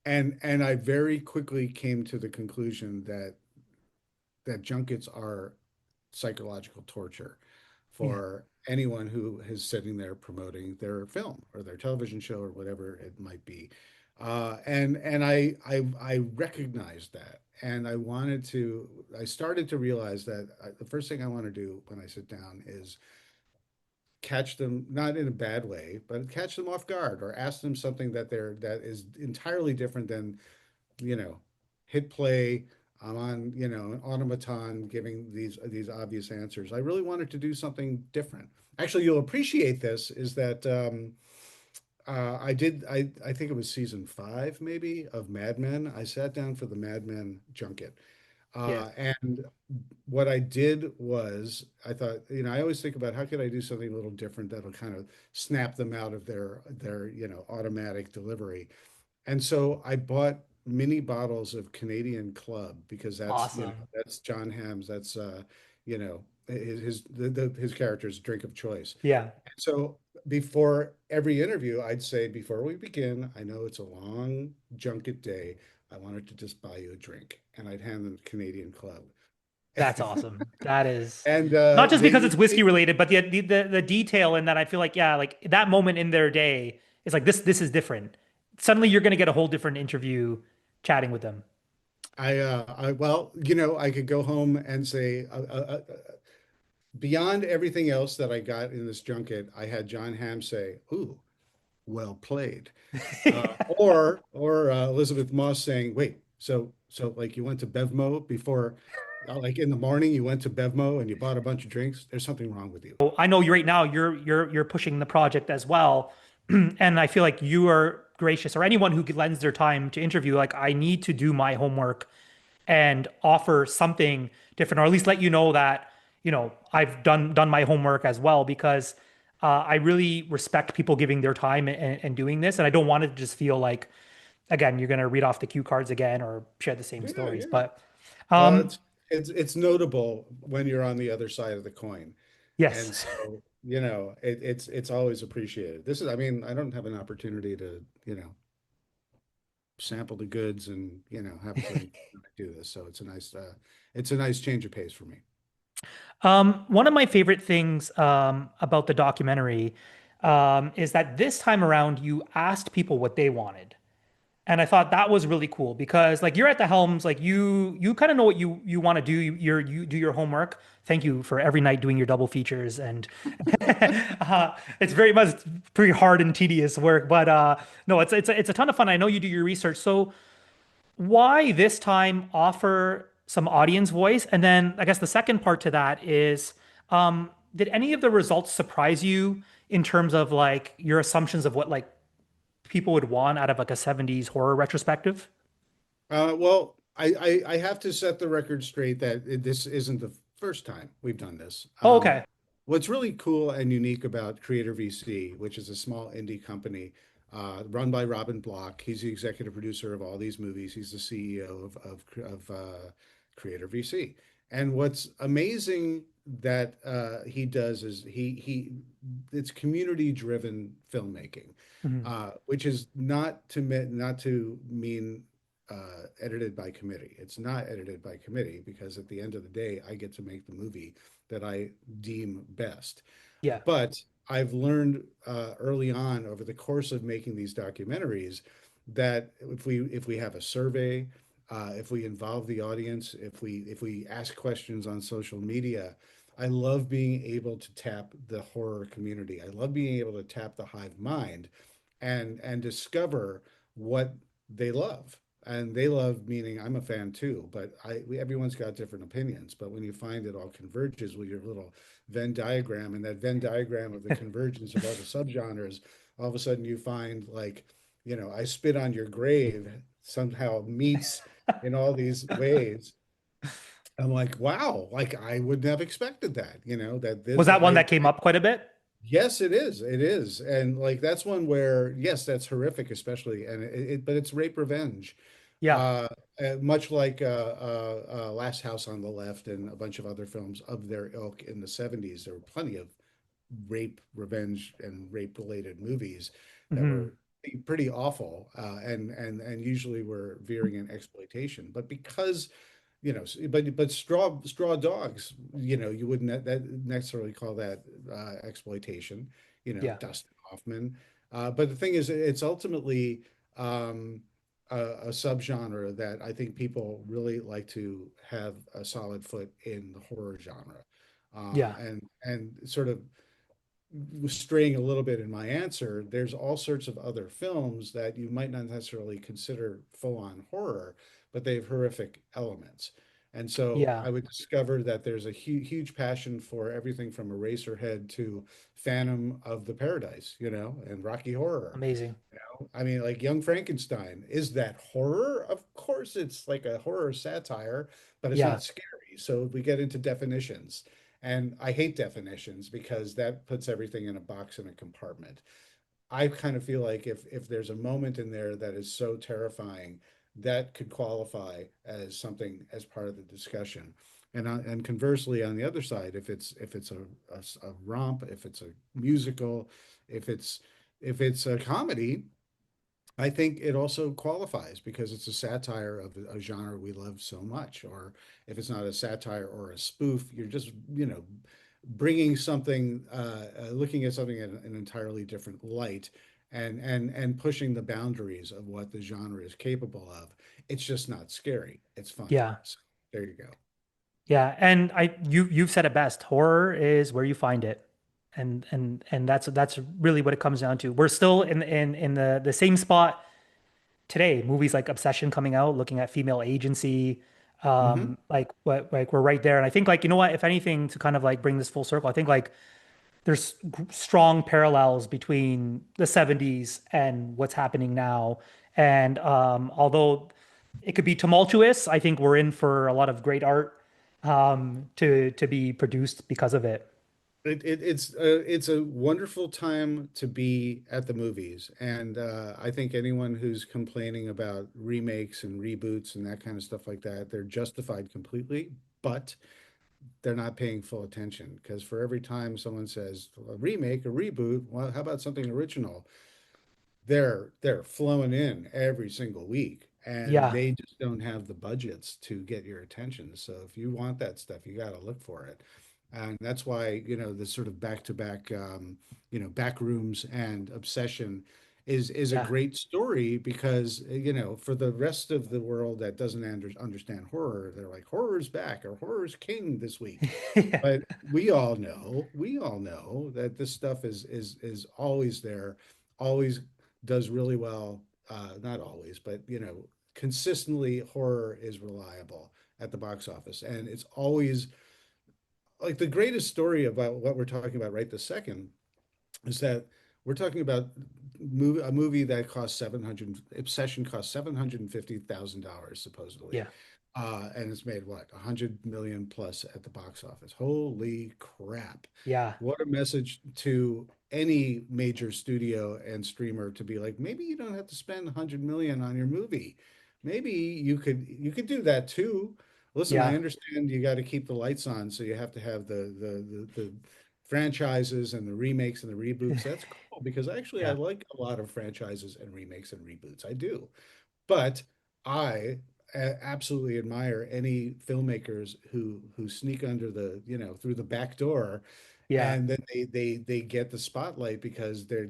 And I very quickly came to the conclusion that junkets are psychological torture Yeah. for anyone who is sitting there promoting their film or their television show or whatever it might be. And I recognized that, and I started to realize that the first thing I want to do when I sit down is catch them not in a bad way, but catch them off guard or ask them something that is entirely different than you know hit play. I'm on, an automaton giving these obvious answers. I really wanted to do something different. Actually, you'll appreciate this is that I think it was season 5 maybe of Mad Men. I sat down for the Mad Men junket. Yeah. And what I did was I thought, I always think about how could I do something a little different that'll kind of snap them out of their automatic delivery. And so I bought mini bottles of Canadian Club because Awesome. that's John Hamm's, that's his character's drink of choice. Yeah. So before every interview, I'd say, before we begin, I know it's a long junket day. I wanted to just buy you a drink. And I'd hand them Canadian Club. That's awesome. That is And not just they because it's whiskey usually, related, but the detail in that I feel like, yeah, like that moment in their day is like this is different. Suddenly you're gonna get a whole different interview chatting with them. well, I could go home and say, beyond everything else that I got in this junket, I had John Hamm say, "Ooh, well played." Or Elizabeth Moss saying, "Wait, so like you went to Bevmo before, like in the morning you went to Bevmo and you bought a bunch of drinks. There's something wrong with you." I know you right now you're pushing the project as well. And I feel like you are gracious or anyone who lends their time to interview, like I need to do my homework and offer something different, or at least let you know that, I've done my homework as well because I really respect people giving their time and doing this. And I don't want it to just feel like, again, you're gonna read off the cue cards again or share the same Yeah, stories. yeah. But Well, um it's notable when you're on the other side of the coin. yes. And so, it's always appreciated. This is, I mean, I don't have an opportunity to, sample the goods and, have a drink when I do this. So it's a nice change of pace for me. One of my favorite things about the documentary is that this time around you asked people what they wanted. And I thought that was really cool because like you're at the helms, like you kind of know what you want to do. You do your homework. Thank you for every night doing your double features, and it's very much pretty hard and tedious work. But no, it's a ton of fun. I know you do your research. So why this time offer some audience voice? And then I guess the second part to that is, did any of the results surprise you in terms of like your assumptions of what like people would want out of like a 70s horror retrospective? Well, I have to set the record straight that this isn't the first time we've done this. Oh, okay. What's really cool and unique about Creator VC, which is a small indie company run by Robin Block, he's the executive producer of all these movies. He's the CEO of Creator VC. And what's amazing that he does is he it's community driven filmmaking, Mhm. which is not to mean edited by committee. It's not edited by committee because at the end of the day, I get to make the movie that I deem best. Yeah. But I've learned early on over the course of making these documentaries that if we have a survey, if we involve the audience, if we ask questions on social media, I love being able to tap the horror community. I love being able to tap the hive mind and discover what they love. And they love meaning I'm a fan too, but everyone's got different opinions. But when you find it all converges with your little Venn diagram and that Venn diagram of the convergence of all the subgenres, all of a sudden you find like, I spit on your grave somehow meets in all these ways. I'm like, wow, like I wouldn't have expected that, that Was this that one I that came up quite a bit? yes, it is. It is. And like that's one where, yes, that's horrific, especially, and but it's rape revenge. Yeah. Uh, much like Last House on the Left and a bunch of other films of their ilk in the 70s, there were plenty of rape, revenge, and rape related movies that Hmm. were pretty awful and usually were veering in exploitation. But because but straw dogs, you wouldn't that necessarily call that exploitation, Yeah. Dustin Hoffman. But the thing is, it's ultimately um, a subgenre that I think people really like to have a solid foot in the horror genre, Yeah. and sort of straying a little bit in my answer, there's all sorts of other films that you might not necessarily consider full-on horror, but they have horrific elements. And so Yeah, I would discover that there's a huge passion for everything from Eraserhead to Phantom of the Paradise, and Rocky Horror. amazing. I mean, like Young Frankenstein, is that horror? Of course, it's like a horror satire, but it's Yeah, not scary. So we get into definitions. And I hate definitions because that puts everything in a box in a compartment. I kind of feel like if there's a moment in there that is so terrifying, that could qualify as something as part of the discussion. And conversely, on the other side, if it's a romp, if it's a musical, if it's if it's a comedy, I think it also qualifies because it's a satire of a genre we love so much. Or if it's not a satire or a spoof, you're just, bringing something, looking at something in an entirely different light, and pushing the boundaries of what the genre is capable of. It's just not scary. It's funny. yeah, So there you go. yeah. And you've said it best. Horror is where you find it. And that's really what it comes down to. We're still in the same spot today. Movies like Obsession coming out, looking at female agency, Hmm. like what like we're right there. And I think like, you know what, if anything, to kind of like bring this full circle, I think like there's strong parallels between the 70s and what's happening now. And although it could be tumultuous, I think we're in for a lot of great art to be produced because of it. It's a wonderful time to be at the movies, and I think anyone who's complaining about remakes and reboots and that kind of stuff like that, they're justified completely, but they're not paying full attention because for every time someone says a remake, a reboot, well, how about something original? They're flowing in every single week, and Yeah, they just don't have the budgets to get your attention. So if you want that stuff, you got to look for it. And that's why, this sort of back-to-back, back rooms and Obsession is a yeah, great story because, for the rest of the world that doesn't understand horror, they're like, horror's back or horror's king this week. yeah, But we all know that this stuff is always there, always does really well. Not always, but consistently horror is reliable at the box office, and it's always like the greatest story about what we're talking about right this second is that we're talking about a movie that cost 700, Obsession cost $750,000 supposedly. yeah, And it's made what, 100 million plus at the box office. Holy crap. yeah, What a message to any major studio and streamer to be like, maybe you don't have to spend 100 million on your movie. Maybe you could do that too. Listen, I yeah, understand you got to keep the lights on, so you have to have the franchises and the remakes and the reboots. That's cool because actually I yeah, like a lot of franchises and remakes and reboots. I do. But I absolutely admire any filmmakers who sneak under through the back door, yeah, and then they get the spotlight because they're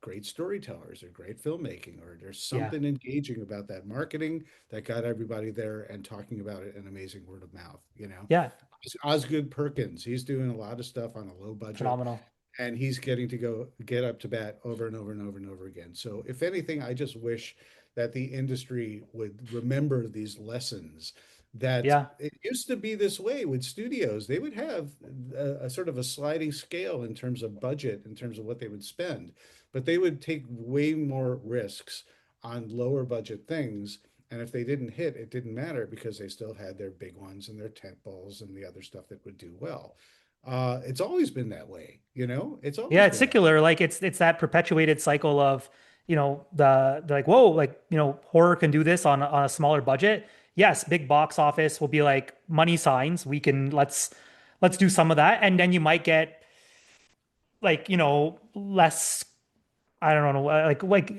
great storytellers, they're great filmmaking, or there's yeah, something engaging about that marketing that got everybody there and talking about it in amazing word of mouth. yeah. Osgood Perkins, he's doing a lot of stuff on a low budget, Phenomenal. and he's getting to get up to bat over and over and over and over again. So if anything, I just wish that the industry would remember these lessons, that Yeah, it used to be this way with studios. They would have a sort of a sliding scale in terms of budget, in terms of what they would spend, but they would take way more risks on lower budget things. And if they didn't hit, it didn't matter because they still had their big ones and their tent poles and the other stuff that would do well. It's always been that way, It's yeah. always It's been that. secular. Like it's that perpetuated cycle of, the like, whoa, like, horror can do this on a smaller budget. Yes, big box office will be like money signs. We can let's do some of that. And then you might get like, less, I don't know, like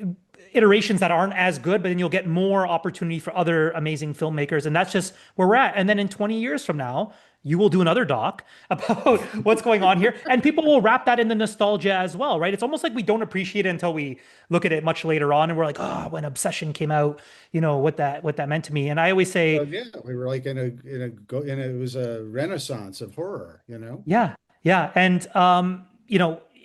iterations that aren't as good, but then you'll get more opportunity for other amazing filmmakers, and that's just where we're at. And then in 20 years from now, you will do another doc about what's going on here, and people will wrap that in the nostalgia as well, right? It's almost like we don't appreciate it until we look at it much later on, and we're like, oh, when Obsession came out, what that meant to me. And I always say, Well, yeah, we were like in a it was a renaissance of horror. yeah, yeah. And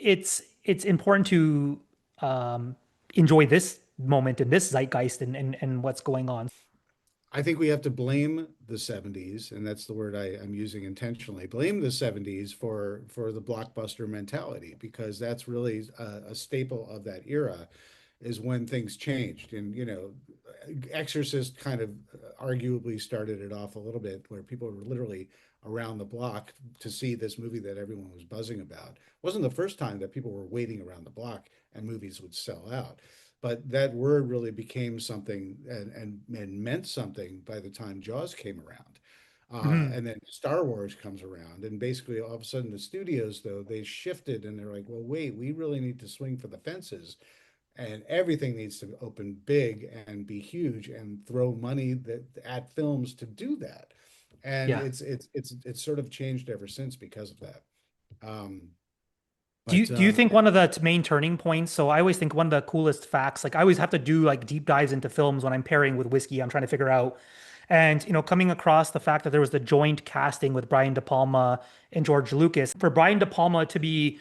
it's important to um, enjoy this moment and this zeitgeist and what's going on. I think we have to blame the 70s, and that's the word I'm using intentionally. Blame the 70s for the blockbuster mentality, because that's really a staple of that era, is when things changed. And, Exorcist kind of arguably started it off a little bit, where people were literally around the block to see this movie that everyone was buzzing about. It wasn't the first time that people were waiting around the block and movies would sell out. But that word really became something, and meant something by the time Jaws came around. Mhm. And then Star Wars comes around, and basically all of a sudden the studios, though, they shifted and they're like, well, wait, we really need to swing for the fences, and everything needs to open big and be huge and throw money at films to do that. And Yeah. it's sort of changed ever since because of that. Um, Do you but do you think one of the main turning points? So I always think one of the coolest facts, like I always have to do like deep dives into films when I'm pairing with whiskey. I'm trying to figure out, and coming across the fact that there was the joint casting with Brian De Palma and George Lucas. For Brian De Palma to be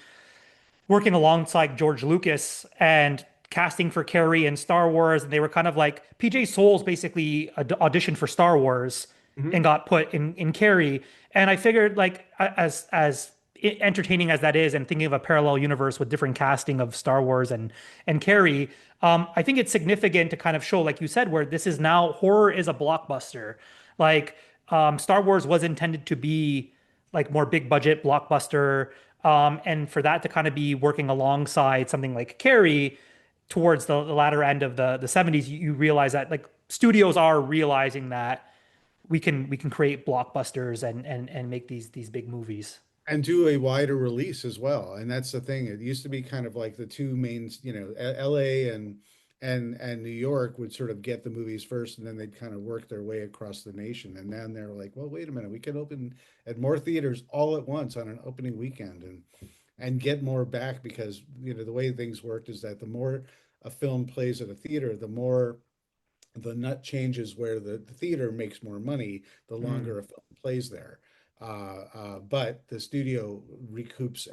working alongside George Lucas and casting for Carrie and Star Wars, and they were kind of like PJ Souls basically auditioned for Star Wars and Mhm. got put in Carrie. And I figured like as entertaining as that is, and thinking of a parallel universe with different casting of Star Wars and Carrie, I think it's significant to kind of show, like you said, where this is now horror is a blockbuster. Like Star Wars was intended to be like more big budget blockbuster. And for that to kind of be working alongside something like Carrie towards the latter end of the 70s, you realize that like studios are realizing that we can create blockbusters and make these big movies. And do a wider release as well. And that's the thing. It used to be kind of like the two main, LA and New York would sort of get the movies first, and then they'd kind of work their way across the nation. And then they're like, well, wait a minute, we can open at more theaters all at once on an opening weekend, and get more back, because the way things worked is that the more a film plays at a theater, the more the nut changes, where the theater makes more money the Mm, longer a film plays there. But the studio recoups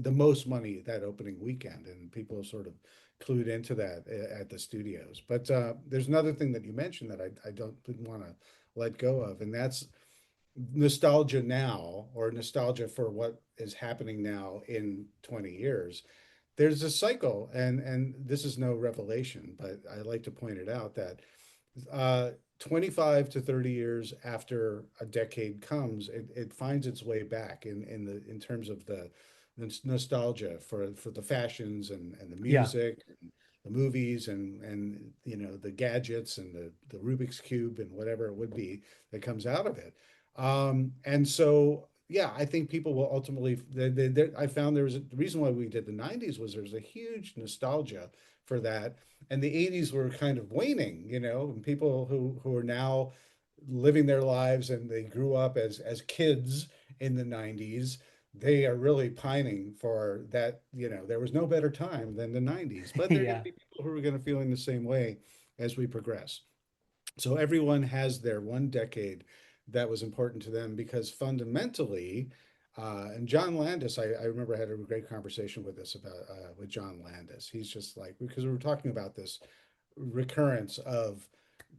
the most money that opening weekend, and people sort of clued into that at the studios. But there's another thing that you mentioned that I didn't want to let go of, and that's nostalgia now, or nostalgia for what is happening now in 20 years. There's a cycle, and this is no revelation, but I like to point it out that uh, 25 to 30 years after a decade comes, it finds its way back in terms of the nostalgia for the fashions and the yeah, music and the movies and the gadgets and the Rubik's Cube and whatever it would be that comes out of it. And so, yeah, I think people will ultimately. I found there was the reason why we did the '90s was there was a huge nostalgia for that, and the '80s were kind of waning, and people who are now living their lives, and they grew up as kids in the '90s. They are really pining for that. There was no better time than the '90s, but there are going to yeah, be people who are going to feel in the same way as we progress. So everyone has their one decade that was important to them, because fundamentally, and John Landis, I remember I had a great conversation with this about with John Landis. He's just like, because we were talking about this recurrence of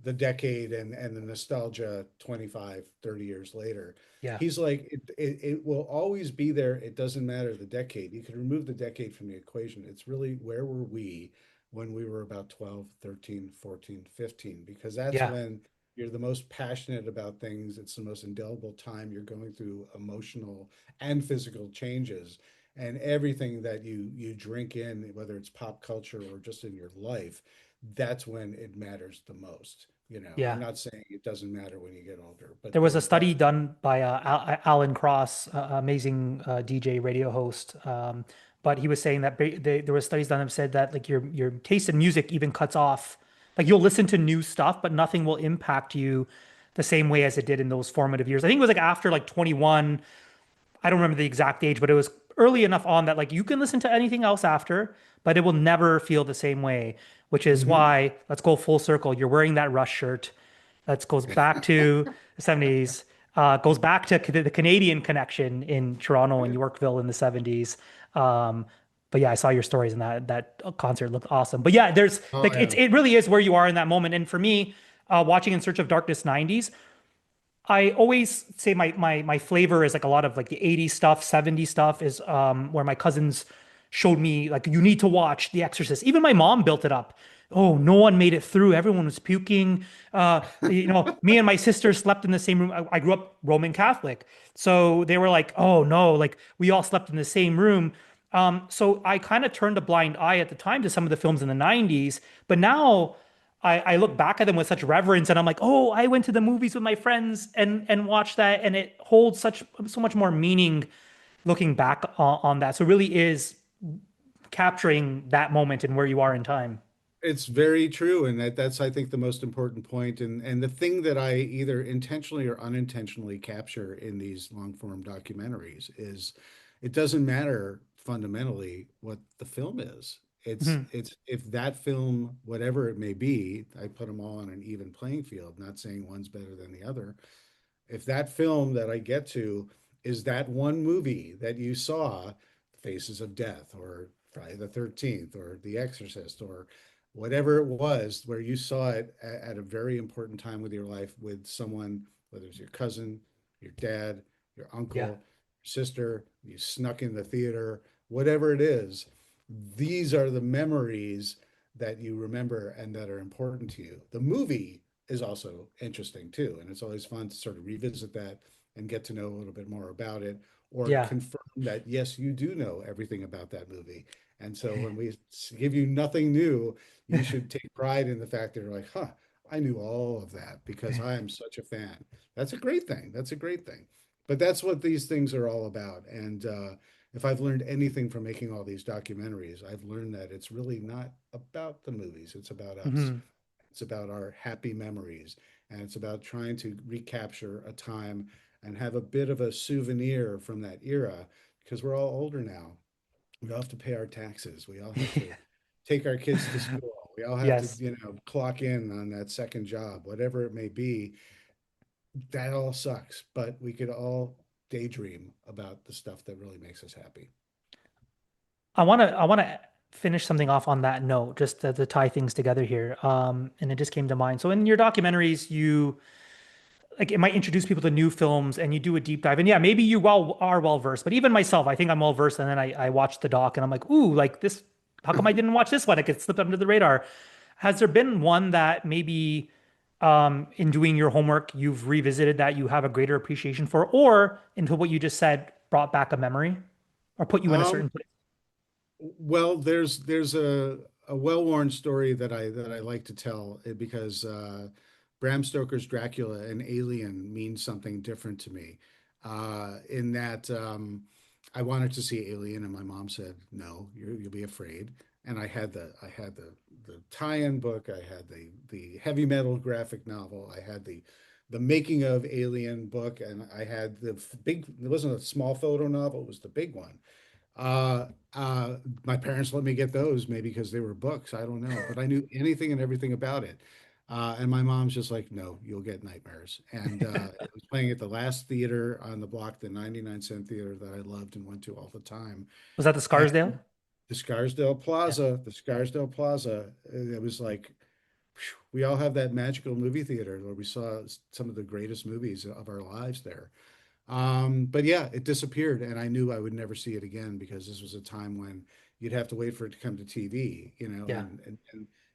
the decade and the nostalgia 25, 30 years later. yeah, He's like, it will always be there. It doesn't matter the decade. You can remove the decade from the equation. It's really, where were we when we were about 12, 13, 14, 15? Because that's yeah, when you're the most passionate about things. It's the most indelible time. You're going through emotional and physical changes. And everything that you drink in, whether it's pop culture or just in your life, that's when it matters the most. I'm yeah. not saying it doesn't matter when you get older, but There was a that study done by Alan Cross, amazing DJ radio host. But he was saying that there were studies done that said that like your taste in music even cuts off. Like you'll listen to new stuff, but nothing will impact you the same way as it did in those formative years. I think it was like after like 21. I don't remember the exact age, but it was early enough on that like you can listen to anything else after, but it will never feel the same way, which is Mhm. why let's go full circle. You're wearing that Rush shirt. Let's goes back to the 70s. Goes back to the Canadian connection in Toronto and Yorkville in the 70s. Um, but yeah, I saw your stories and that concert looked awesome. But yeah, there's Oh like yeah. it really is where you are in that moment. And for me, watching In Search of Darkness 90s, I always say my flavor is like a lot of like the 80s stuff, 70s stuff is where my cousins showed me like you need to watch The Exorcist. Even my mom built it up. Oh, no one made it through. Everyone was puking. Me and my sister slept in the same room. I grew up Roman Catholic. So they were like, oh no, like we all slept in the same room. So I kind of turned a blind eye at the time to some of the films in the 90s, but now I look back at them with such reverence and I'm like, oh, I went to the movies with my friends and watched that, and it holds so much more meaning looking back on that. So it really is capturing that moment and where you are in time. It's very true, and that's I think the most important point, and the thing that I either intentionally or unintentionally capture in these long form documentaries is it doesn't matter fundamentally what the film is. Mhm. It's if that film, whatever it may be, I put them all on an even playing field, not saying one's better than the other. If that film that I get to is that one movie that you saw, Faces of Death or Friday the 13th or The Exorcist or whatever it was, where you saw it at a very important time with your life with someone, whether it's your cousin, your dad, your Yeah. uncle, sister, you snuck in the theater, whatever it is, these are the memories that you remember and that are important to you. The movie is also interesting too. And it's always fun to sort of revisit that and get to know a little bit more about it or Yeah. confirm that, yes, you do know everything about that movie. And so when we give you nothing new, you should take pride in the fact that you're like, huh, I knew all of that because I am such a fan. That's a great thing. That's a great thing. But that's what these things are all about. And if I've learned anything from making all these documentaries, I've learned that it's really not about the movies, it's about us. Hmm. It's about our happy memories, and it's about trying to recapture a time and have a bit of a souvenir from that era because we're all older now. We all have to pay our taxes. We all have to take our kids to school. We all have to, Yes. clock in on that second job, whatever it may be. That all sucks, but we could all daydream about the stuff that really makes us happy. I want to finish something off on that note, just to tie things together here. And it just came to mind. So in your documentaries, you like it might introduce people to new films and you do a deep dive. And yeah, maybe you are well versed, but even myself, I think I'm well versed. And then I watched the doc and I'm like, ooh, like this, how come I didn't watch this one? It gets slipped under the radar. Has there been one that maybe in doing your homework you've revisited that you have a greater appreciation for, or into what you just said brought back a memory or put you in a Um, certain place? Well, there's a well-worn story that I like to tell because Bram Stoker's Dracula and Alien means something different to me. In that I wanted to see Alien, and my mom said, "No, you'll be afraid." And I had the tie-in book, I had the heavy metal graphic novel, I had the making of Alien book, and I had the big. It wasn't a small photo novel; it was the big one. Uh, my parents let me get those maybe because they were books. I don't know, but I knew anything and everything about it. And my mom's just like, no, you'll get nightmares. And it was playing at the last theater on the block, the 99-cent theater that I loved and went to all the time. Was that the And Scarsdale? Yeah. The Scarsdale Plaza, it was like, phew, we all have that magical movie theater where we saw some of the greatest movies of our lives there. But yeah, it disappeared, and I knew I would never see it again because this was a time when you'd have to wait for it to come to TV, Yeah.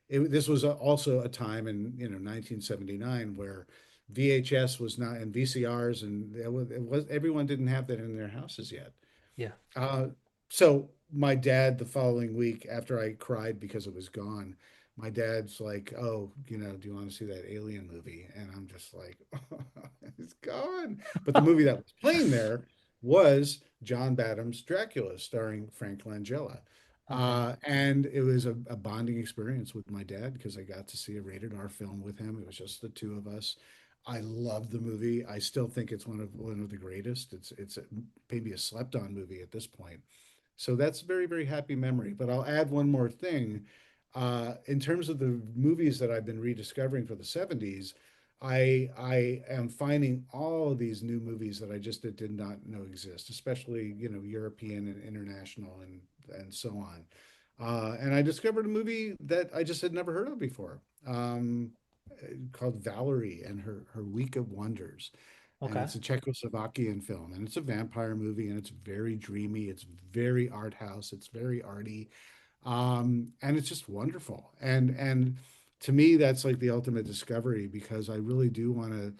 this was also a time in 1979 where VHS was not and VCRs and it was everyone didn't have that in their houses yet. Yeah. Uh, so my dad, the following week, after I cried because it was gone, my dad's like, "Oh, do you want to see that Alien movie?" And I'm just like, "It's gone." But the movie that was playing there was John Badham's Dracula, starring Frank Langella. Okay. And it was a bonding experience with my dad because I got to see a rated R film with him. It was just the two of us. I love the movie. I still think it's one of the greatest. Maybe a slept on movie at this point. So that's a very, very happy memory. But I'll add one more thing. In terms of the movies that I've been rediscovering for the 70s, I am finding all of these new movies that I just did not know exist, especially, European and international and so on. And I discovered a movie that I just had never heard of before, called Valerie and her Week of Wonders. And Okay. it's a Czechoslovakian film, and it's a vampire movie, and it's very dreamy. It's very art house. It's very arty, and it's just wonderful. And to me, that's like the ultimate discovery, because I really do want to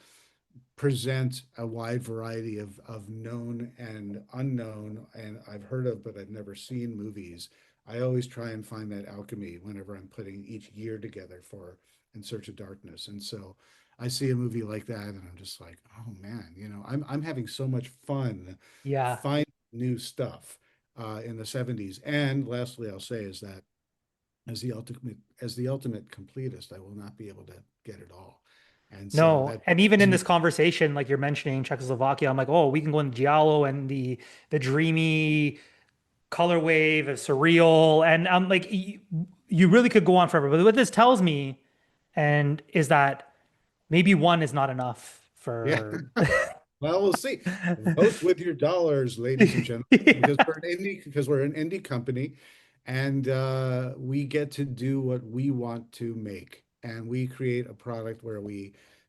present a wide variety of known and unknown, and I've heard of but I've never seen movies. I always try and find that alchemy whenever I'm putting each year together for In Search of Darkness. And so I see a movie like that and I'm just like, oh man, I'm having so much fun Yeah. finding new stuff in the 70s. And lastly, I'll say is that as the ultimate completist, I will not be able to get it all. And so No, that and even gives in me. this conversation, like you're mentioning Czechoslovakia, I'm like, oh, we can go into Giallo and the dreamy color wave of surreal, and I'm like, you really could go on forever. But what this tells me, and is that maybe one is not enough Yeah. for. Well, we'll see. Vote with your dollars, ladies and gentlemen, because Yeah. we're an indie company, and we get to do what we want to make, and we create a product where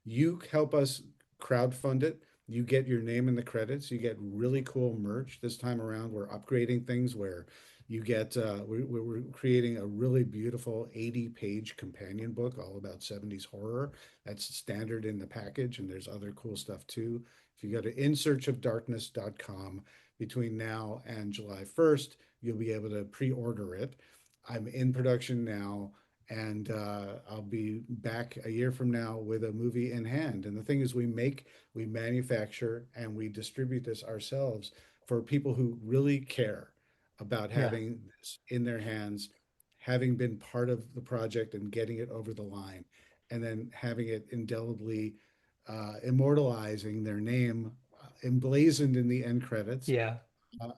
you help us crowdfund it. You get your name in the credits. You get really cool merch. This time around, we're upgrading things where you get. We're creating a really beautiful 80-page companion book all about 70s horror. That's standard in the package, and there's other cool stuff too. If you go to insearchofdarkness.com between now and July 1st, you'll be able to pre-order it. I'm in production now, and I'll be back a year from now with a movie in hand. And the thing is, we manufacture, and we distribute this ourselves for people who really care about Yeah. having this in their hands, having been part of the project and getting it over the line, and then having it indelibly immortalizing their name, emblazoned in the end credits, Yeah.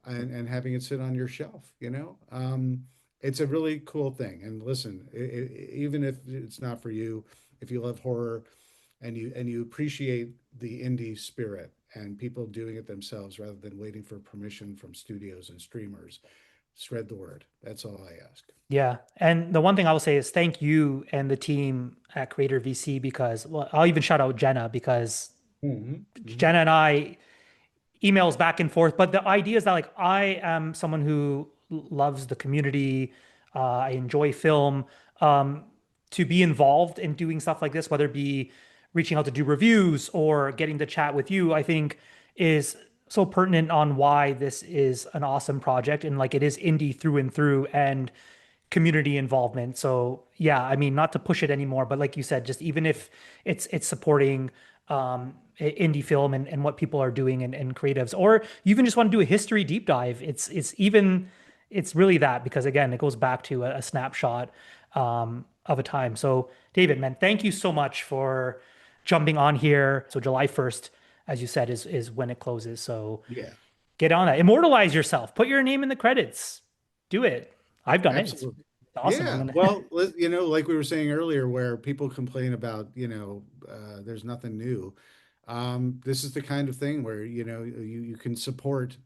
and having it sit on your shelf. It's a really cool thing. And listen, even if it's not for you, if you love horror and you appreciate the indie spirit and people doing it themselves rather than waiting for permission from studios and streamers, spread the word. That's all I ask. Yeah. And the one thing I will say is thank you and the team at Creator VC because, well, I'll even shout out Jenna because Hmm. Hmm. Jenna and I emails back and forth. But the idea is that like I am someone who loves the community. I enjoy film. Um, to be involved in doing stuff like this, whether it be reaching out to do reviews or getting to chat with you, I think is so pertinent on why this is an awesome project and like it is indie through and through and community involvement. So yeah, I mean, not to push it anymore, but like you said, just even if it's supporting indie film and what people are doing and creatives, or you even just want to do a history deep dive, it's really that because again, it goes back to a snapshot of a time. So David, man, thank you so much for jumping on here. So July 1st, as you said, is when it closes. So Yeah, get on that. Immortalize yourself. Put your name in the credits. Do it. I've done it. It's absolutely. awesome. I'm Yeah. gonna. Well, like we were saying earlier, where people complain about, there's nothing new. This is the kind of thing where, you can support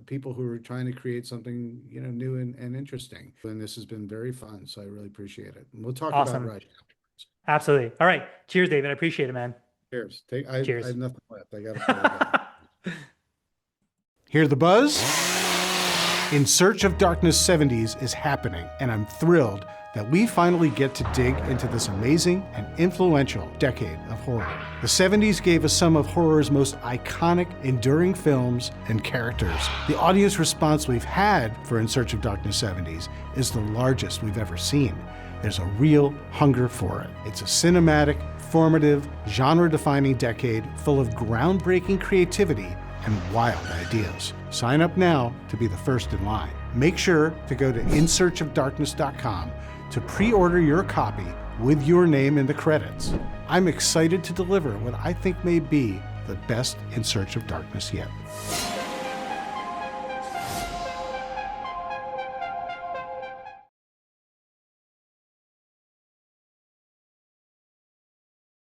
people who are trying to create something, new and interesting. And this has been very fun. So I really appreciate it. And we'll talk about Awesome. Rush afterwards. Absolutely. All right. Cheers, David. I appreciate it, man. Cheers. I Cheers. have nothing left. I got to play again. Hear the buzz? In Search of Darkness 70s is happening, and I'm thrilled that we finally get to dig into this amazing and influential decade of horror. The 70s gave us some of horror's most iconic, enduring films and characters. The audience response we've had for In Search of Darkness 70s is the largest we've ever seen. There's a real hunger for it. It's a cinematic, formative, genre-defining decade full of groundbreaking creativity and wild ideas. Sign up now to be the first in line. Make sure to go to insearchofdarkness.com to pre-order your copy with your name in the credits. I'm excited to deliver what I think may be the best In Search of Darkness yet.